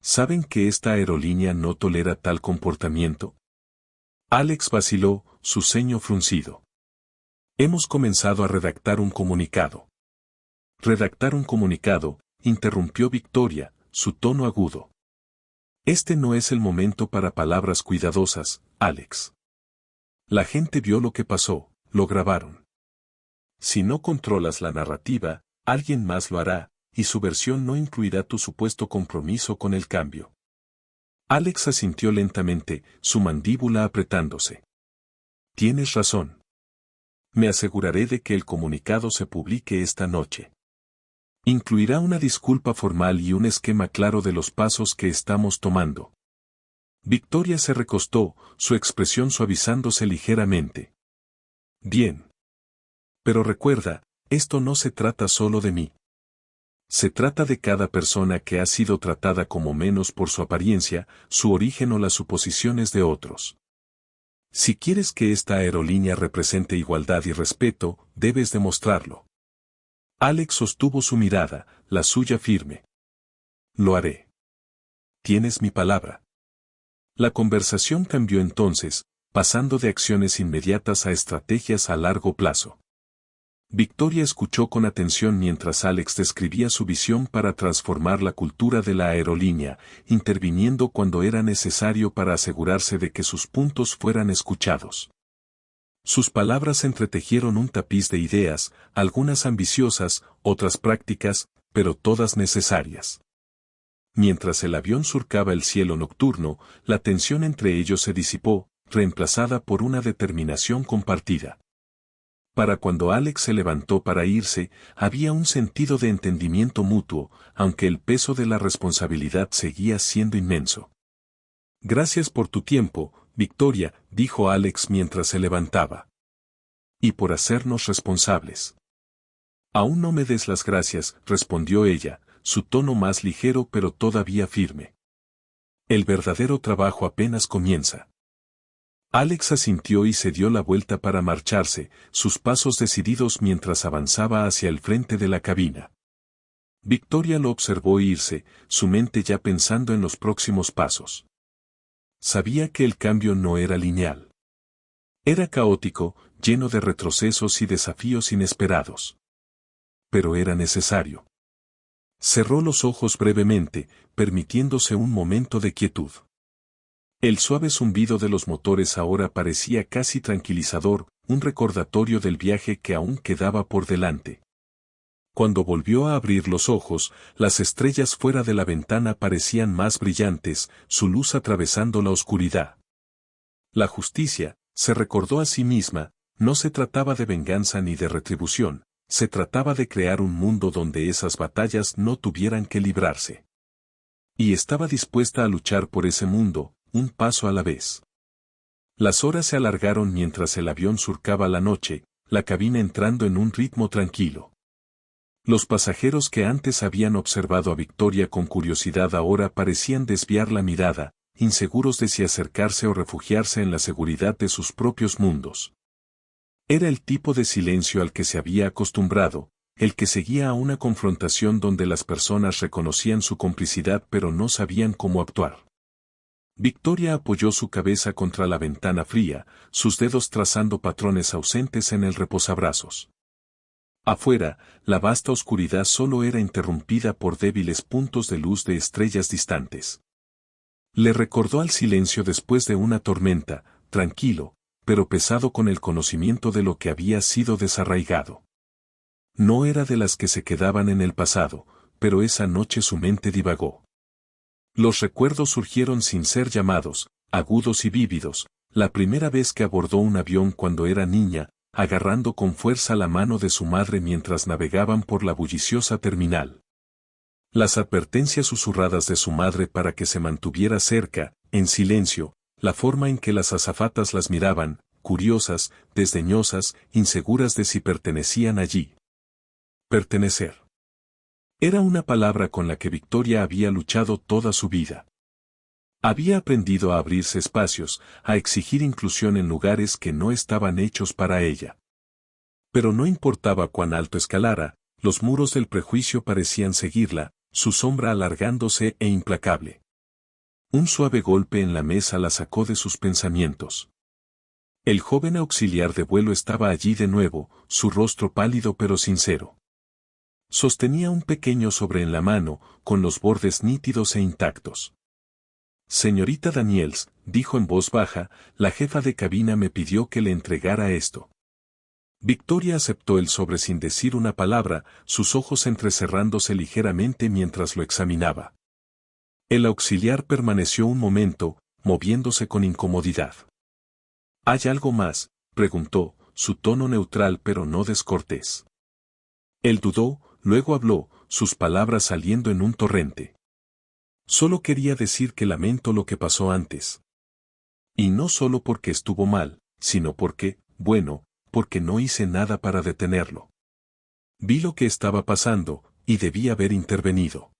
¿Saben que esta aerolínea no tolera tal comportamiento? Alex vaciló, su ceño fruncido. Hemos comenzado a redactar un comunicado. Redactar un comunicado, interrumpió Victoria, su tono agudo. Este no es el momento para palabras cuidadosas, Alex. La gente vio lo que pasó, lo grabaron. Si no controlas la narrativa, alguien más lo hará, y su versión no incluirá tu supuesto compromiso con el cambio. Alex asintió lentamente, su mandíbula apretándose. Tienes razón. Me aseguraré de que el comunicado se publique esta noche. Incluirá una disculpa formal y un esquema claro de los pasos que estamos tomando. Victoria se recostó, su expresión suavizándose ligeramente. Bien. Pero recuerda, esto no se trata solo de mí. Se trata de cada persona que ha sido tratada como menos por su apariencia, su origen o las suposiciones de otros. Si quieres que esta aerolínea represente igualdad y respeto, debes demostrarlo. Alex sostuvo su mirada, la suya firme. Lo haré. Tienes mi palabra. La conversación cambió entonces, pasando de acciones inmediatas a estrategias a largo plazo. Victoria escuchó con atención mientras Alex describía su visión para transformar la cultura de la aerolínea, interviniendo cuando era necesario para asegurarse de que sus puntos fueran escuchados. Sus palabras entretejieron un tapiz de ideas, algunas ambiciosas, otras prácticas, pero todas necesarias. Mientras el avión surcaba el cielo nocturno, la tensión entre ellos se disipó, reemplazada por una determinación compartida. Para cuando Alex se levantó para irse, había un sentido de entendimiento mutuo, aunque el peso de la responsabilidad seguía siendo inmenso. Gracias por tu tiempo, Victoria, dijo Alex mientras se levantaba. Y por hacernos responsables. Aún no me des las gracias, respondió ella, su tono más ligero pero todavía firme. El verdadero trabajo apenas comienza. Alex asintió y se dio la vuelta para marcharse, sus pasos decididos mientras avanzaba hacia el frente de la cabina. Victoria lo observó irse, su mente ya pensando en los próximos pasos. Sabía que el cambio no era lineal. Era caótico, lleno de retrocesos y desafíos inesperados. Pero era necesario. Cerró los ojos brevemente, permitiéndose un momento de quietud. El suave zumbido de los motores ahora parecía casi tranquilizador, un recordatorio del viaje que aún quedaba por delante. Cuando volvió a abrir los ojos, las estrellas fuera de la ventana parecían más brillantes, su luz atravesando la oscuridad. La justicia, se recordó a sí misma, no se trataba de venganza ni de retribución, se trataba de crear un mundo donde esas batallas no tuvieran que librarse. Y estaba dispuesta a luchar por ese mundo, un paso a la vez. Las horas se alargaron mientras el avión surcaba la noche, la cabina entrando en un ritmo tranquilo. Los pasajeros que antes habían observado a Victoria con curiosidad ahora parecían desviar la mirada, inseguros de si acercarse o refugiarse en la seguridad de sus propios mundos. Era el tipo de silencio al que se había acostumbrado, el que seguía a una confrontación donde las personas reconocían su complicidad pero no sabían cómo actuar. Victoria apoyó su cabeza contra la ventana fría, sus dedos trazando patrones ausentes en el reposabrazos. Afuera, la vasta oscuridad solo era interrumpida por débiles puntos de luz de estrellas distantes. Le recordó al silencio después de una tormenta, tranquilo, pero pesado con el conocimiento de lo que había sido desarraigado. No era de las que se quedaban en el pasado, pero esa noche su mente divagó. Los recuerdos surgieron sin ser llamados, agudos y vívidos, la primera vez que abordó un avión cuando era niña, agarrando con fuerza la mano de su madre mientras navegaban por la bulliciosa terminal. Las advertencias susurradas de su madre para que se mantuviera cerca, en silencio, la forma en que las azafatas las miraban, curiosas, desdeñosas, inseguras de si pertenecían allí. Pertenecer. Era una palabra con la que Victoria había luchado toda su vida. Había aprendido a abrirse espacios, a exigir inclusión en lugares que no estaban hechos para ella. Pero no importaba cuán alto escalara, los muros del prejuicio parecían seguirla, su sombra alargándose e implacable. Un suave golpe en la mesa la sacó de sus pensamientos. El joven auxiliar de vuelo estaba allí de nuevo, su rostro pálido pero sincero. Sostenía un pequeño sobre en la mano, con los bordes nítidos e intactos. Señorita Daniels, dijo en voz baja, la jefa de cabina me pidió que le entregara esto. Victoria aceptó el sobre sin decir una palabra, sus ojos entrecerrándose ligeramente mientras lo examinaba. El auxiliar permaneció un momento, moviéndose con incomodidad. ¿Hay algo más?, preguntó, su tono neutral pero no descortés. Él dudó, luego habló, sus palabras saliendo en un torrente. Solo quería decir que lamento lo que pasó antes. Y no solo porque estuvo mal, sino porque, bueno, porque no hice nada para detenerlo. Vi lo que estaba pasando, y debí haber intervenido.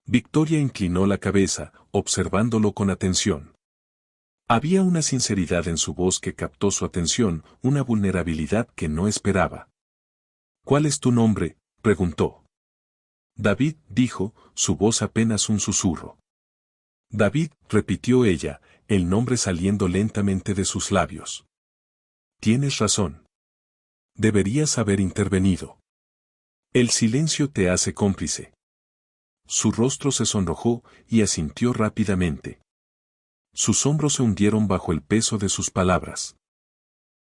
Victoria inclinó la cabeza, observándolo con atención. Había una sinceridad en su voz que captó su atención, una vulnerabilidad que no esperaba. ¿Cuál es tu nombre?, preguntó. David, dijo, su voz apenas un susurro. David, repitió ella, el nombre saliendo lentamente de sus labios. Tienes razón. Deberías haber intervenido. El silencio te hace cómplice. Su rostro se sonrojó y asintió rápidamente. Sus hombros se hundieron bajo el peso de sus palabras.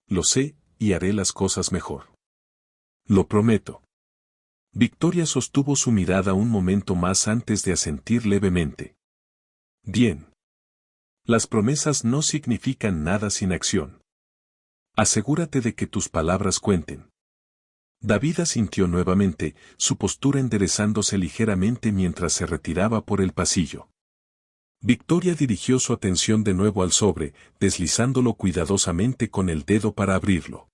Lo sé, y haré las cosas mejor. Lo prometo. Victoria sostuvo su mirada un momento más antes de asentir levemente. Bien. Las promesas no significan nada sin acción. Asegúrate de que tus palabras cuenten. David asintió nuevamente, su postura enderezándose ligeramente mientras se retiraba por el pasillo. Victoria dirigió su atención de nuevo al sobre, deslizándolo cuidadosamente con el dedo para abrirlo.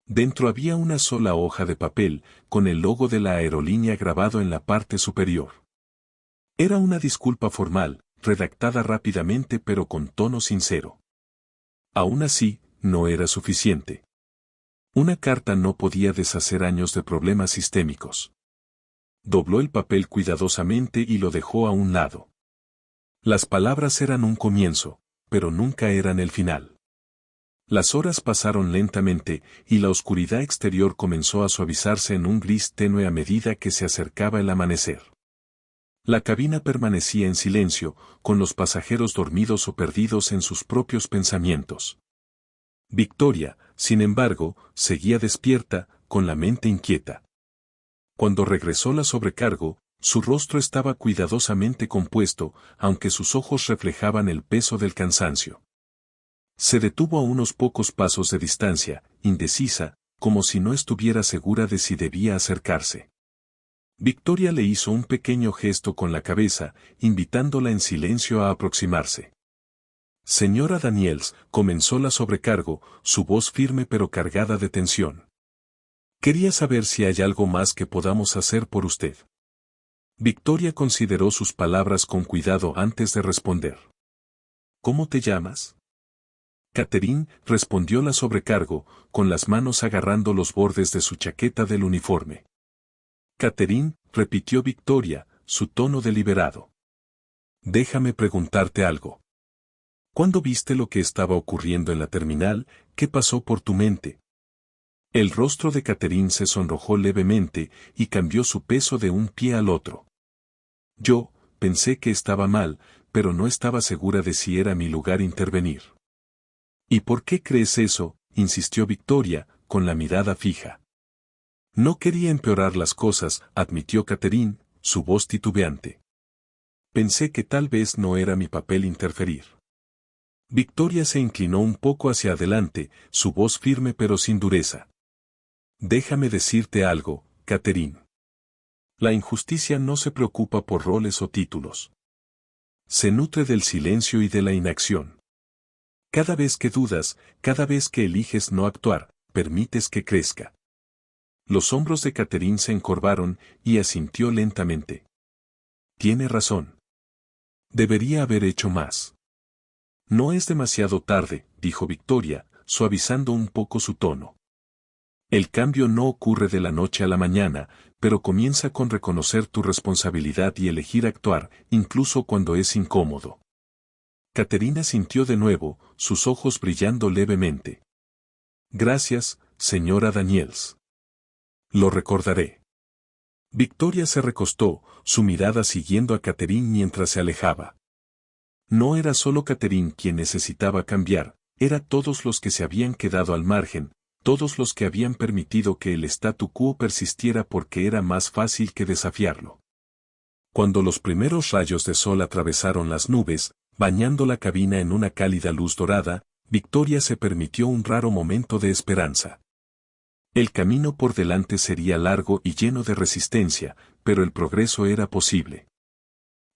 Dentro había una sola hoja de papel, con el logo de la aerolínea grabado en la parte superior. Era una disculpa formal, redactada rápidamente pero con tono sincero. Aún así, no era suficiente. Una carta no podía deshacer años de problemas sistémicos. Dobló el papel cuidadosamente y lo dejó a un lado. Las palabras eran un comienzo, pero nunca eran el final. Las horas pasaron lentamente, y la oscuridad exterior comenzó a suavizarse en un gris tenue a medida que se acercaba el amanecer. La cabina permanecía en silencio, con los pasajeros dormidos o perdidos en sus propios pensamientos. Victoria, sin embargo, seguía despierta, con la mente inquieta. Cuando regresó la sobrecargo, su rostro estaba cuidadosamente compuesto, aunque sus ojos reflejaban el peso del cansancio. Se detuvo a unos pocos pasos de distancia, indecisa, como si no estuviera segura de si debía acercarse. Victoria le hizo un pequeño gesto con la cabeza, invitándola en silencio a aproximarse. Señora Daniels, comenzó la sobrecargo, su voz firme pero cargada de tensión. Quería saber si hay algo más que podamos hacer por usted. Victoria consideró sus palabras con cuidado antes de responder. ¿Cómo te llamas? Catherine, respondió la sobrecargo, con las manos agarrando los bordes de su chaqueta del uniforme. Catherine, repitió Victoria, su tono deliberado. Déjame preguntarte algo. ¿Cuándo viste lo que estaba ocurriendo en la terminal? ¿Qué pasó por tu mente? El rostro de Catherine se sonrojó levemente y cambió su peso de un pie al otro. Yo, pensé que estaba mal, pero no estaba segura de si era mi lugar intervenir. ¿Y por qué crees eso?, insistió Victoria, con la mirada fija. No quería empeorar las cosas, admitió Catherine, su voz titubeante. Pensé que tal vez no era mi papel interferir. Victoria se inclinó un poco hacia adelante, su voz firme pero sin dureza. Déjame decirte algo, Catherine. La injusticia no se preocupa por roles o títulos. Se nutre del silencio y de la inacción. Cada vez que dudas, cada vez que eliges no actuar, permites que crezca. Los hombros de Catherine se encorvaron y asintió lentamente. Tiene razón. Debería haber hecho más. No es demasiado tarde, dijo Victoria, suavizando un poco su tono. El cambio no ocurre de la noche a la mañana, pero comienza con reconocer tu responsabilidad y elegir actuar, incluso cuando es incómodo. Caterina sintió de nuevo, sus ojos brillando levemente. Gracias, señora Daniels. Lo recordaré. Victoria se recostó, su mirada siguiendo a Catherine mientras se alejaba. No era solo Catherine quien necesitaba cambiar, era todos los que se habían quedado al margen, todos los que habían permitido que el statu quo persistiera porque era más fácil que desafiarlo. Cuando los primeros rayos de sol atravesaron las nubes, bañando la cabina en una cálida luz dorada, Victoria se permitió un raro momento de esperanza. El camino por delante sería largo y lleno de resistencia, pero el progreso era posible.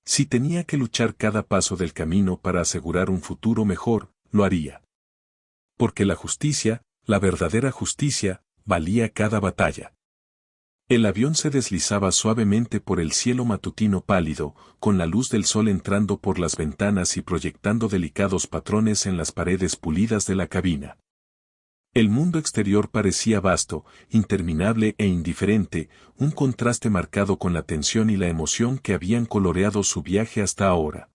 Si tenía que luchar cada paso del camino para asegurar un futuro mejor, lo haría. Porque la justicia, la verdadera justicia, valía cada batalla. El avión se deslizaba suavemente por el cielo matutino pálido, con la luz del sol entrando por las ventanas y proyectando delicados patrones en las paredes pulidas de la cabina. El mundo exterior parecía vasto, interminable e indiferente, un contraste marcado con la tensión y la emoción que habían coloreado su viaje hasta ahora.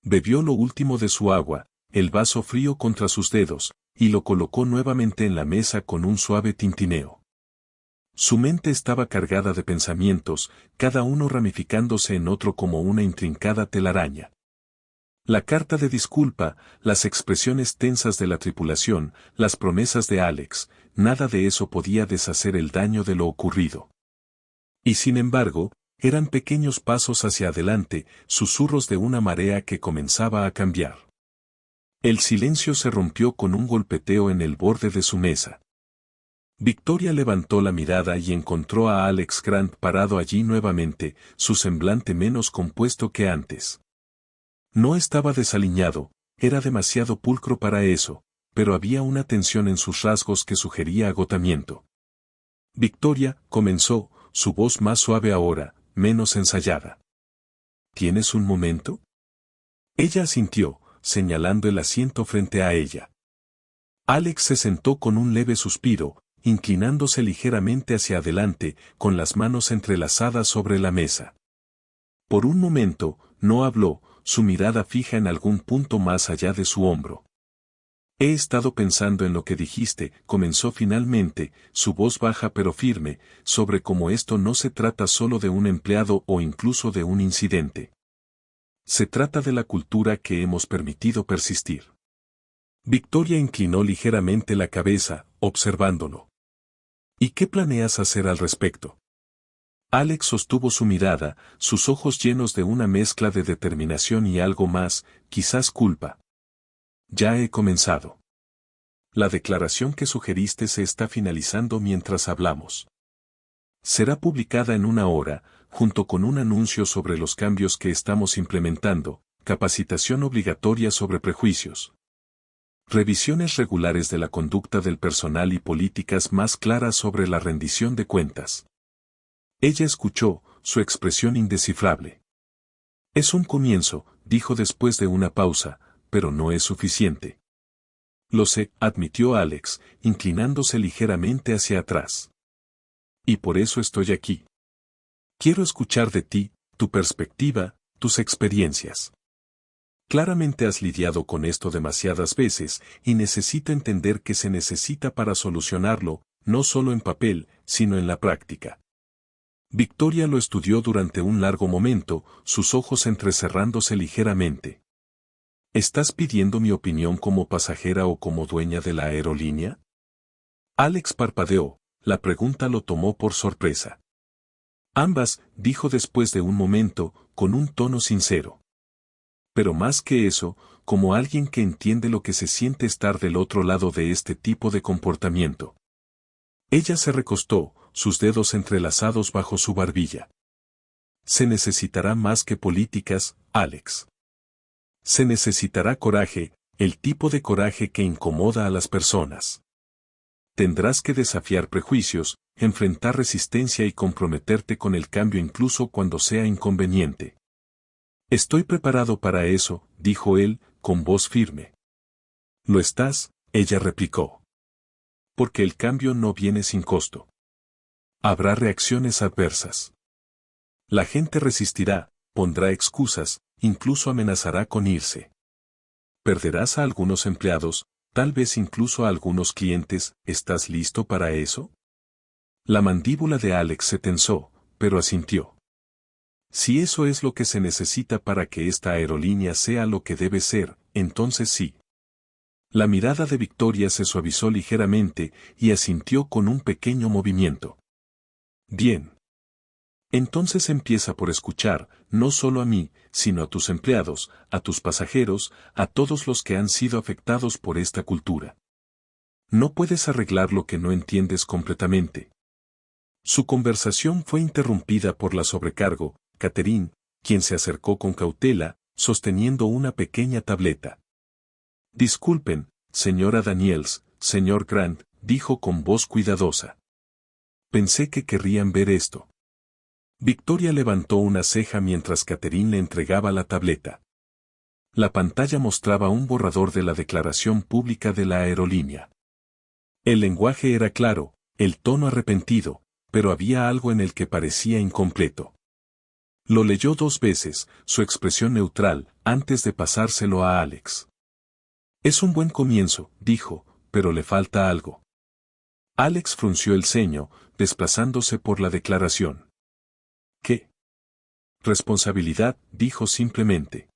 Bebió lo último de su agua, el vaso frío contra sus dedos, y lo colocó nuevamente en la mesa con un suave tintineo. Su mente estaba cargada de pensamientos, cada uno ramificándose en otro como una intrincada telaraña. La carta de disculpa, las expresiones tensas de la tripulación, las promesas de Alex, nada de eso podía deshacer el daño de lo ocurrido. Y sin embargo, eran pequeños pasos hacia adelante, susurros de una marea que comenzaba a cambiar. El silencio se rompió con un golpeteo en el borde de su mesa. Victoria levantó la mirada y encontró a Alex Grant parado allí nuevamente, su semblante menos compuesto que antes. No estaba desaliñado, era demasiado pulcro para eso, pero había una tensión en sus rasgos que sugería agotamiento. Victoria, comenzó, su voz más suave ahora, menos ensayada. ¿Tienes un momento? Ella asintió, señalando el asiento frente a ella. Alex se sentó con un leve suspiro, inclinándose ligeramente hacia adelante, con las manos entrelazadas sobre la mesa. Por un momento, no habló, su mirada fija en algún punto más allá de su hombro. He estado pensando en lo que dijiste, comenzó finalmente, su voz baja pero firme, sobre cómo esto no se trata solo de un empleado o incluso de un incidente. Se trata de la cultura que hemos permitido persistir. Victoria inclinó ligeramente la cabeza, observándolo. ¿Y qué planeas hacer al respecto? Alex sostuvo su mirada, sus ojos llenos de una mezcla de determinación y algo más, quizás culpa. Ya he comenzado. La declaración que sugeriste se está finalizando mientras hablamos. Será publicada en 1 hora, junto con un anuncio sobre los cambios que estamos implementando, capacitación obligatoria sobre prejuicios. Revisiones regulares de la conducta del personal y políticas más claras sobre la rendición de cuentas. Ella escuchó, su expresión indescifrable. Es un comienzo, dijo después de una pausa, pero no es suficiente. Lo sé, admitió Alex, inclinándose ligeramente hacia atrás. Y por eso estoy aquí. Quiero escuchar de ti, tu perspectiva, tus experiencias. Claramente has lidiado con esto demasiadas veces y necesito entender qué se necesita para solucionarlo, no solo en papel, sino en la práctica. Victoria lo estudió durante un largo momento, sus ojos entrecerrándose ligeramente. ¿Estás pidiendo mi opinión como pasajera o como dueña de la aerolínea? Alex parpadeó, la pregunta lo tomó por sorpresa. Ambas, dijo después de un momento, con un tono sincero. Pero más que eso, como alguien que entiende lo que se siente estar del otro lado de este tipo de comportamiento. Ella se recostó, sus dedos entrelazados bajo su barbilla. Se necesitará más que políticas, Alex. Se necesitará coraje, el tipo de coraje que incomoda a las personas. Tendrás que desafiar prejuicios, enfrentar resistencia y comprometerte con el cambio incluso cuando sea inconveniente. Estoy preparado para eso, dijo él, con voz firme. ¿Lo estás?, ella replicó. Porque el cambio no viene sin costo. Habrá reacciones adversas. La gente resistirá, pondrá excusas, incluso amenazará con irse. Perderás a algunos empleados, tal vez incluso a algunos clientes. ¿Estás listo para eso? La mandíbula de Alex se tensó, pero asintió. Si eso es lo que se necesita para que esta aerolínea sea lo que debe ser, entonces sí. La mirada de Victoria se suavizó ligeramente y asintió con un pequeño movimiento. Bien. Entonces empieza por escuchar, no solo a mí, sino a tus empleados, a tus pasajeros, a todos los que han sido afectados por esta cultura. No puedes arreglar lo que no entiendes completamente. Su conversación fue interrumpida por la sobrecargo, Catherine, quien se acercó con cautela, sosteniendo una pequeña tableta. Disculpen, señora Daniels, señor Grant, dijo con voz cuidadosa. Pensé que querrían ver esto. Victoria levantó una ceja mientras Catherine le entregaba la tableta. La pantalla mostraba un borrador de la declaración pública de la aerolínea. El lenguaje era claro, el tono arrepentido, pero había algo en el que parecía incompleto. Lo leyó 2 veces, su expresión neutral, antes de pasárselo a Alex. Es un buen comienzo, dijo, pero le falta algo. Alex frunció el ceño, desplazándose por la declaración. ¿Qué? Responsabilidad, dijo simplemente.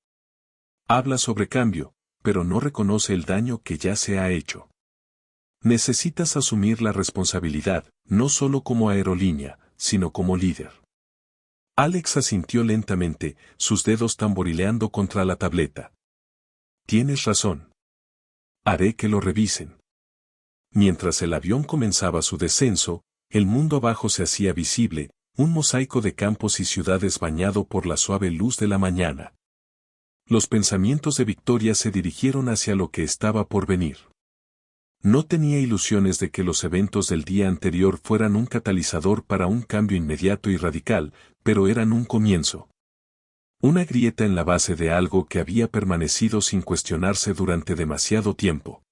Habla sobre cambio, pero no reconoce el daño que ya se ha hecho. Necesitas asumir la responsabilidad, no solo como aerolínea, sino como líder. Alex asintió lentamente, sus dedos tamborileando contra la tableta. Tienes razón. Haré que lo revisen. Mientras el avión comenzaba su descenso, el mundo abajo se hacía visible, un mosaico de campos y ciudades bañado por la suave luz de la mañana. Los pensamientos de Victoria se dirigieron hacia lo que estaba por venir. No tenía ilusiones de que los eventos del día anterior fueran un catalizador para un cambio inmediato y radical, pero eran un comienzo. Una grieta en la base de algo que había permanecido sin cuestionarse durante demasiado tiempo.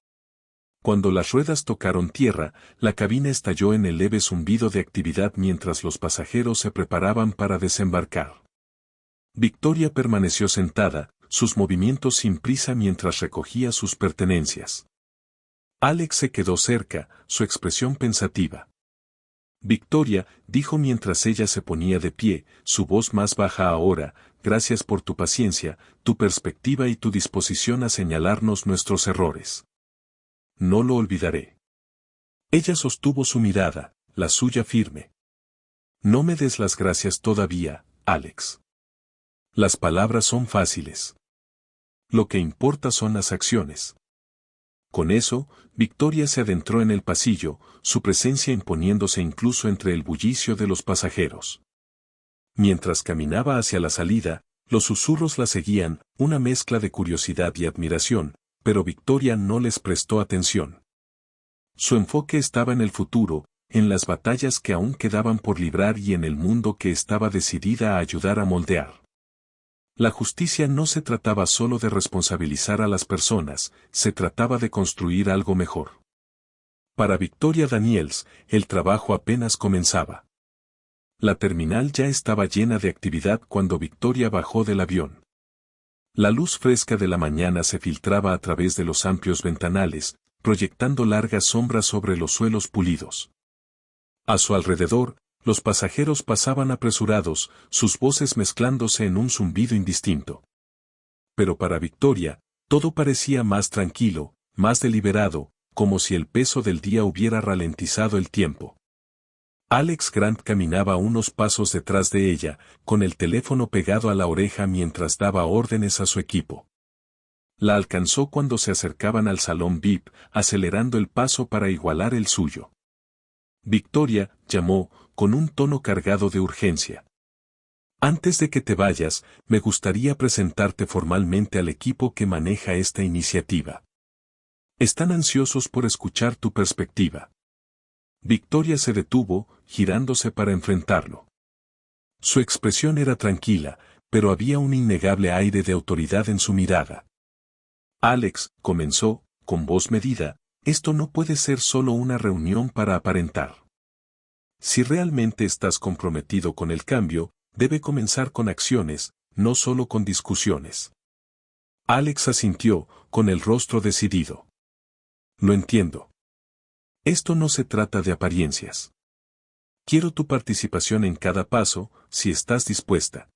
Cuando las ruedas tocaron tierra, la cabina estalló en el leve zumbido de actividad mientras los pasajeros se preparaban para desembarcar. Victoria permaneció sentada, sus movimientos sin prisa mientras recogía sus pertenencias. Alex se quedó cerca, su expresión pensativa. Victoria, dijo mientras ella se ponía de pie, su voz más baja ahora, gracias por tu paciencia, tu perspectiva y tu disposición a señalarnos nuestros errores. No lo olvidaré. Ella sostuvo su mirada, la suya firme. No me des las gracias todavía, Alex. Las palabras son fáciles. Lo que importa son las acciones. Con eso, Victoria se adentró en el pasillo, su presencia imponiéndose incluso entre el bullicio de los pasajeros. Mientras caminaba hacia la salida, los susurros la seguían, una mezcla de curiosidad y admiración, pero Victoria no les prestó atención. Su enfoque estaba en el futuro, en las batallas que aún quedaban por librar y en el mundo que estaba decidida a ayudar a moldear. La justicia no se trataba solo de responsabilizar a las personas, se trataba de construir algo mejor. Para Victoria Daniels, el trabajo apenas comenzaba. La terminal ya estaba llena de actividad cuando Victoria bajó del avión. La luz fresca de la mañana se filtraba a través de los amplios ventanales, proyectando largas sombras sobre los suelos pulidos. A su alrededor, los pasajeros pasaban apresurados, sus voces mezclándose en un zumbido indistinto. Pero para Victoria, todo parecía más tranquilo, más deliberado, como si el peso del día hubiera ralentizado el tiempo. Alex Grant caminaba unos pasos detrás de ella, con el teléfono pegado a la oreja mientras daba órdenes a su equipo. La alcanzó cuando se acercaban al salón VIP, acelerando el paso para igualar el suyo. Victoria, llamó, con un tono cargado de urgencia. Antes de que te vayas, me gustaría presentarte formalmente al equipo que maneja esta iniciativa. Están ansiosos por escuchar tu perspectiva. Victoria se detuvo, girándose para enfrentarlo. Su expresión era tranquila, pero había un innegable aire de autoridad en su mirada. Alex, comenzó, con voz medida, esto no puede ser solo una reunión para aparentar. Si realmente estás comprometido con el cambio, debe comenzar con acciones, no solo con discusiones. Alex asintió, con el rostro decidido. Lo entiendo. Esto no se trata de apariencias. Quiero tu participación en cada paso, si estás dispuesta.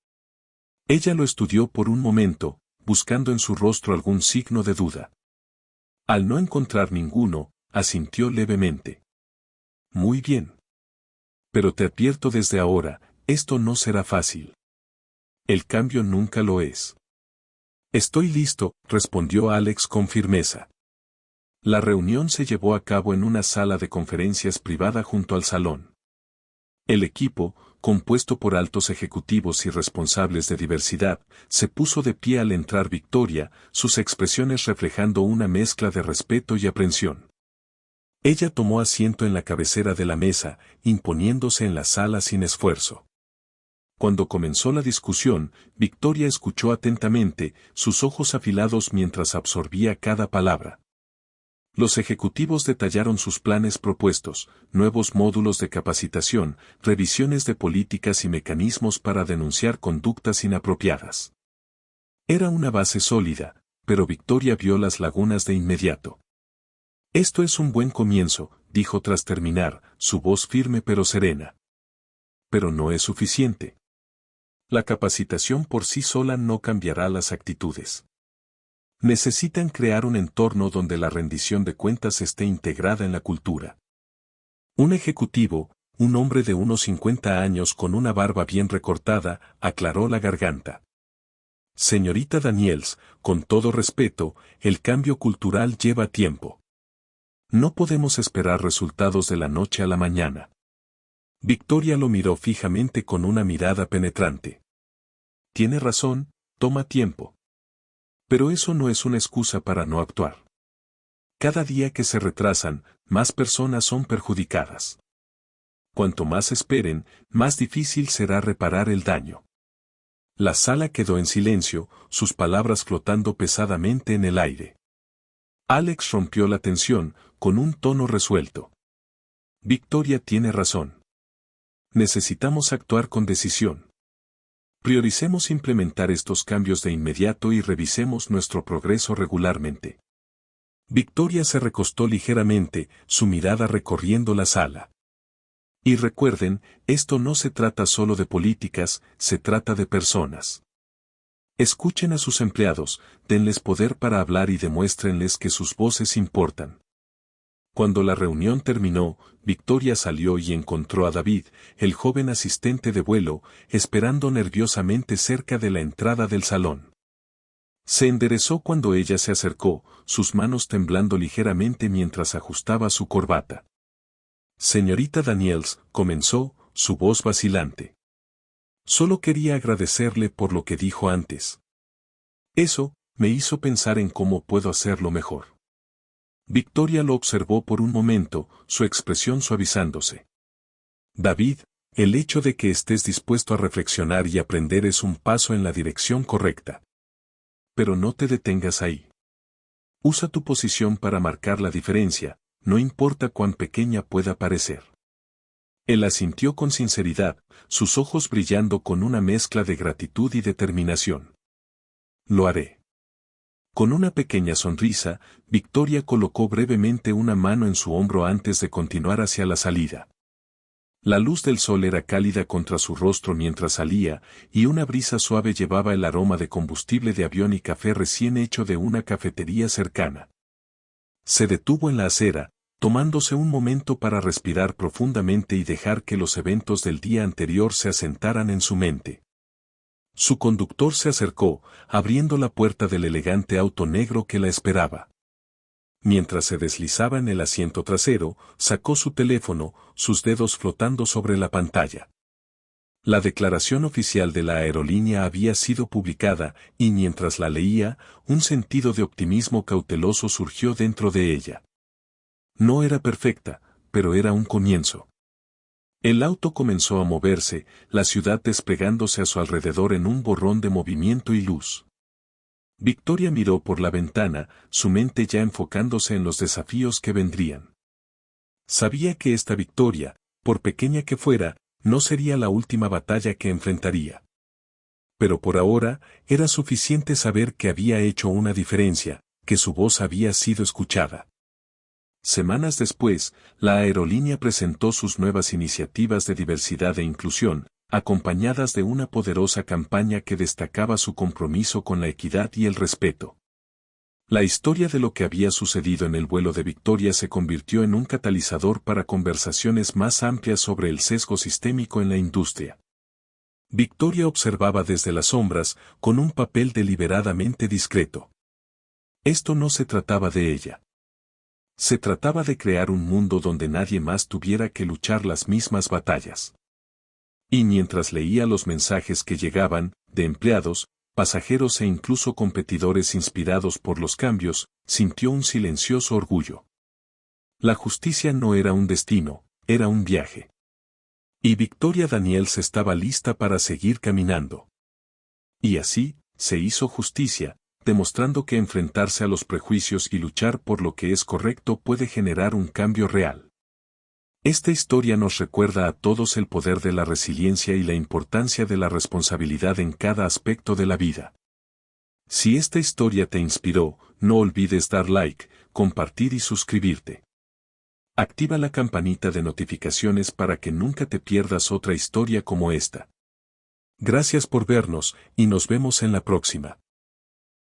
Ella lo estudió por un momento, buscando en su rostro algún signo de duda. Al no encontrar ninguno, asintió levemente. Muy bien. Pero te advierto desde ahora, esto no será fácil. El cambio nunca lo es. Estoy listo, respondió Alex con firmeza. La reunión se llevó a cabo en una sala de conferencias privada junto al salón. El equipo, compuesto por altos ejecutivos y responsables de diversidad, se puso de pie al entrar Victoria, sus expresiones reflejando una mezcla de respeto y aprensión. Ella tomó asiento en la cabecera de la mesa, imponiéndose en la sala sin esfuerzo. Cuando comenzó la discusión, Victoria escuchó atentamente, sus ojos afilados mientras absorbía cada palabra. Los ejecutivos detallaron sus planes propuestos, nuevos módulos de capacitación, revisiones de políticas y mecanismos para denunciar conductas inapropiadas. Era una base sólida, pero Victoria vio las lagunas de inmediato. Esto es un buen comienzo, dijo tras terminar, su voz firme pero serena. Pero no es suficiente. La capacitación por sí sola no cambiará las actitudes. Necesitan crear un entorno donde la rendición de cuentas esté integrada en la cultura. Un ejecutivo, un hombre de unos 50 años con una barba bien recortada, aclaró la garganta. Señorita Daniels, con todo respeto, el cambio cultural lleva tiempo. No podemos esperar resultados de la noche a la mañana. Victoria lo miró fijamente con una mirada penetrante. Tiene razón, toma tiempo. Pero eso no es una excusa para no actuar. Cada día que se retrasan, más personas son perjudicadas. Cuanto más esperen, más difícil será reparar el daño. La sala quedó en silencio, sus palabras flotando pesadamente en el aire. Alex rompió la tensión, con un tono resuelto. Victoria tiene razón. Necesitamos actuar con decisión. Prioricemos implementar estos cambios de inmediato y revisemos nuestro progreso regularmente. Victoria se recostó ligeramente, su mirada recorriendo la sala. Y recuerden, esto no se trata solo de políticas, se trata de personas. Escuchen a sus empleados, denles poder para hablar y demuéstrenles que sus voces importan. Cuando la reunión terminó, Victoria salió y encontró a David, el joven asistente de vuelo, esperando nerviosamente cerca de la entrada del salón. Se enderezó cuando ella se acercó, sus manos temblando ligeramente mientras ajustaba su corbata. Señorita Daniels, comenzó, su voz vacilante. Solo quería agradecerle por lo que dijo antes. Eso, me hizo pensar en cómo puedo hacerlo mejor. Victoria lo observó por un momento, su expresión suavizándose. David, el hecho de que estés dispuesto a reflexionar y aprender es un paso en la dirección correcta. Pero no te detengas ahí. Usa tu posición para marcar la diferencia, no importa cuán pequeña pueda parecer. Él asintió con sinceridad, sus ojos brillando con una mezcla de gratitud y determinación. Lo haré. Con una pequeña sonrisa, Victoria colocó brevemente una mano en su hombro antes de continuar hacia la salida. La luz del sol era cálida contra su rostro mientras salía, y una brisa suave llevaba el aroma de combustible de avión y café recién hecho de una cafetería cercana. Se detuvo en la acera, tomándose un momento para respirar profundamente y dejar que los eventos del día anterior se asentaran en su mente. Su conductor se acercó, abriendo la puerta del elegante auto negro que la esperaba. Mientras se deslizaba en el asiento trasero, sacó su teléfono, sus dedos flotando sobre la pantalla. La declaración oficial de la aerolínea había sido publicada, y mientras la leía, un sentido de optimismo cauteloso surgió dentro de ella. No era perfecta, pero era un comienzo. El auto comenzó a moverse, la ciudad desplegándose a su alrededor en un borrón de movimiento y luz. Victoria miró por la ventana, su mente ya enfocándose en los desafíos que vendrían. Sabía que esta victoria, por pequeña que fuera, no sería la última batalla que enfrentaría. Pero por ahora, era suficiente saber que había hecho una diferencia, que su voz había sido escuchada. Semanas después, la aerolínea presentó sus nuevas iniciativas de diversidad e inclusión, acompañadas de una poderosa campaña que destacaba su compromiso con la equidad y el respeto. La historia de lo que había sucedido en el vuelo de Victoria se convirtió en un catalizador para conversaciones más amplias sobre el sesgo sistémico en la industria. Victoria observaba desde las sombras, con un papel deliberadamente discreto. Esto no se trataba de ella. Se trataba de crear un mundo donde nadie más tuviera que luchar las mismas batallas. Y mientras leía los mensajes que llegaban, de empleados, pasajeros e incluso competidores inspirados por los cambios, sintió un silencioso orgullo. La justicia no era un destino, era un viaje. Y Victoria Daniels estaba lista para seguir caminando. Y así, se hizo justicia, demostrando que enfrentarse a los prejuicios y luchar por lo que es correcto puede generar un cambio real. Esta historia nos recuerda a todos el poder de la resiliencia y la importancia de la responsabilidad en cada aspecto de la vida. Si esta historia te inspiró, no olvides dar like, compartir y suscribirte. Activa la campanita de notificaciones para que nunca te pierdas otra historia como esta. Gracias por vernos, y nos vemos en la próxima.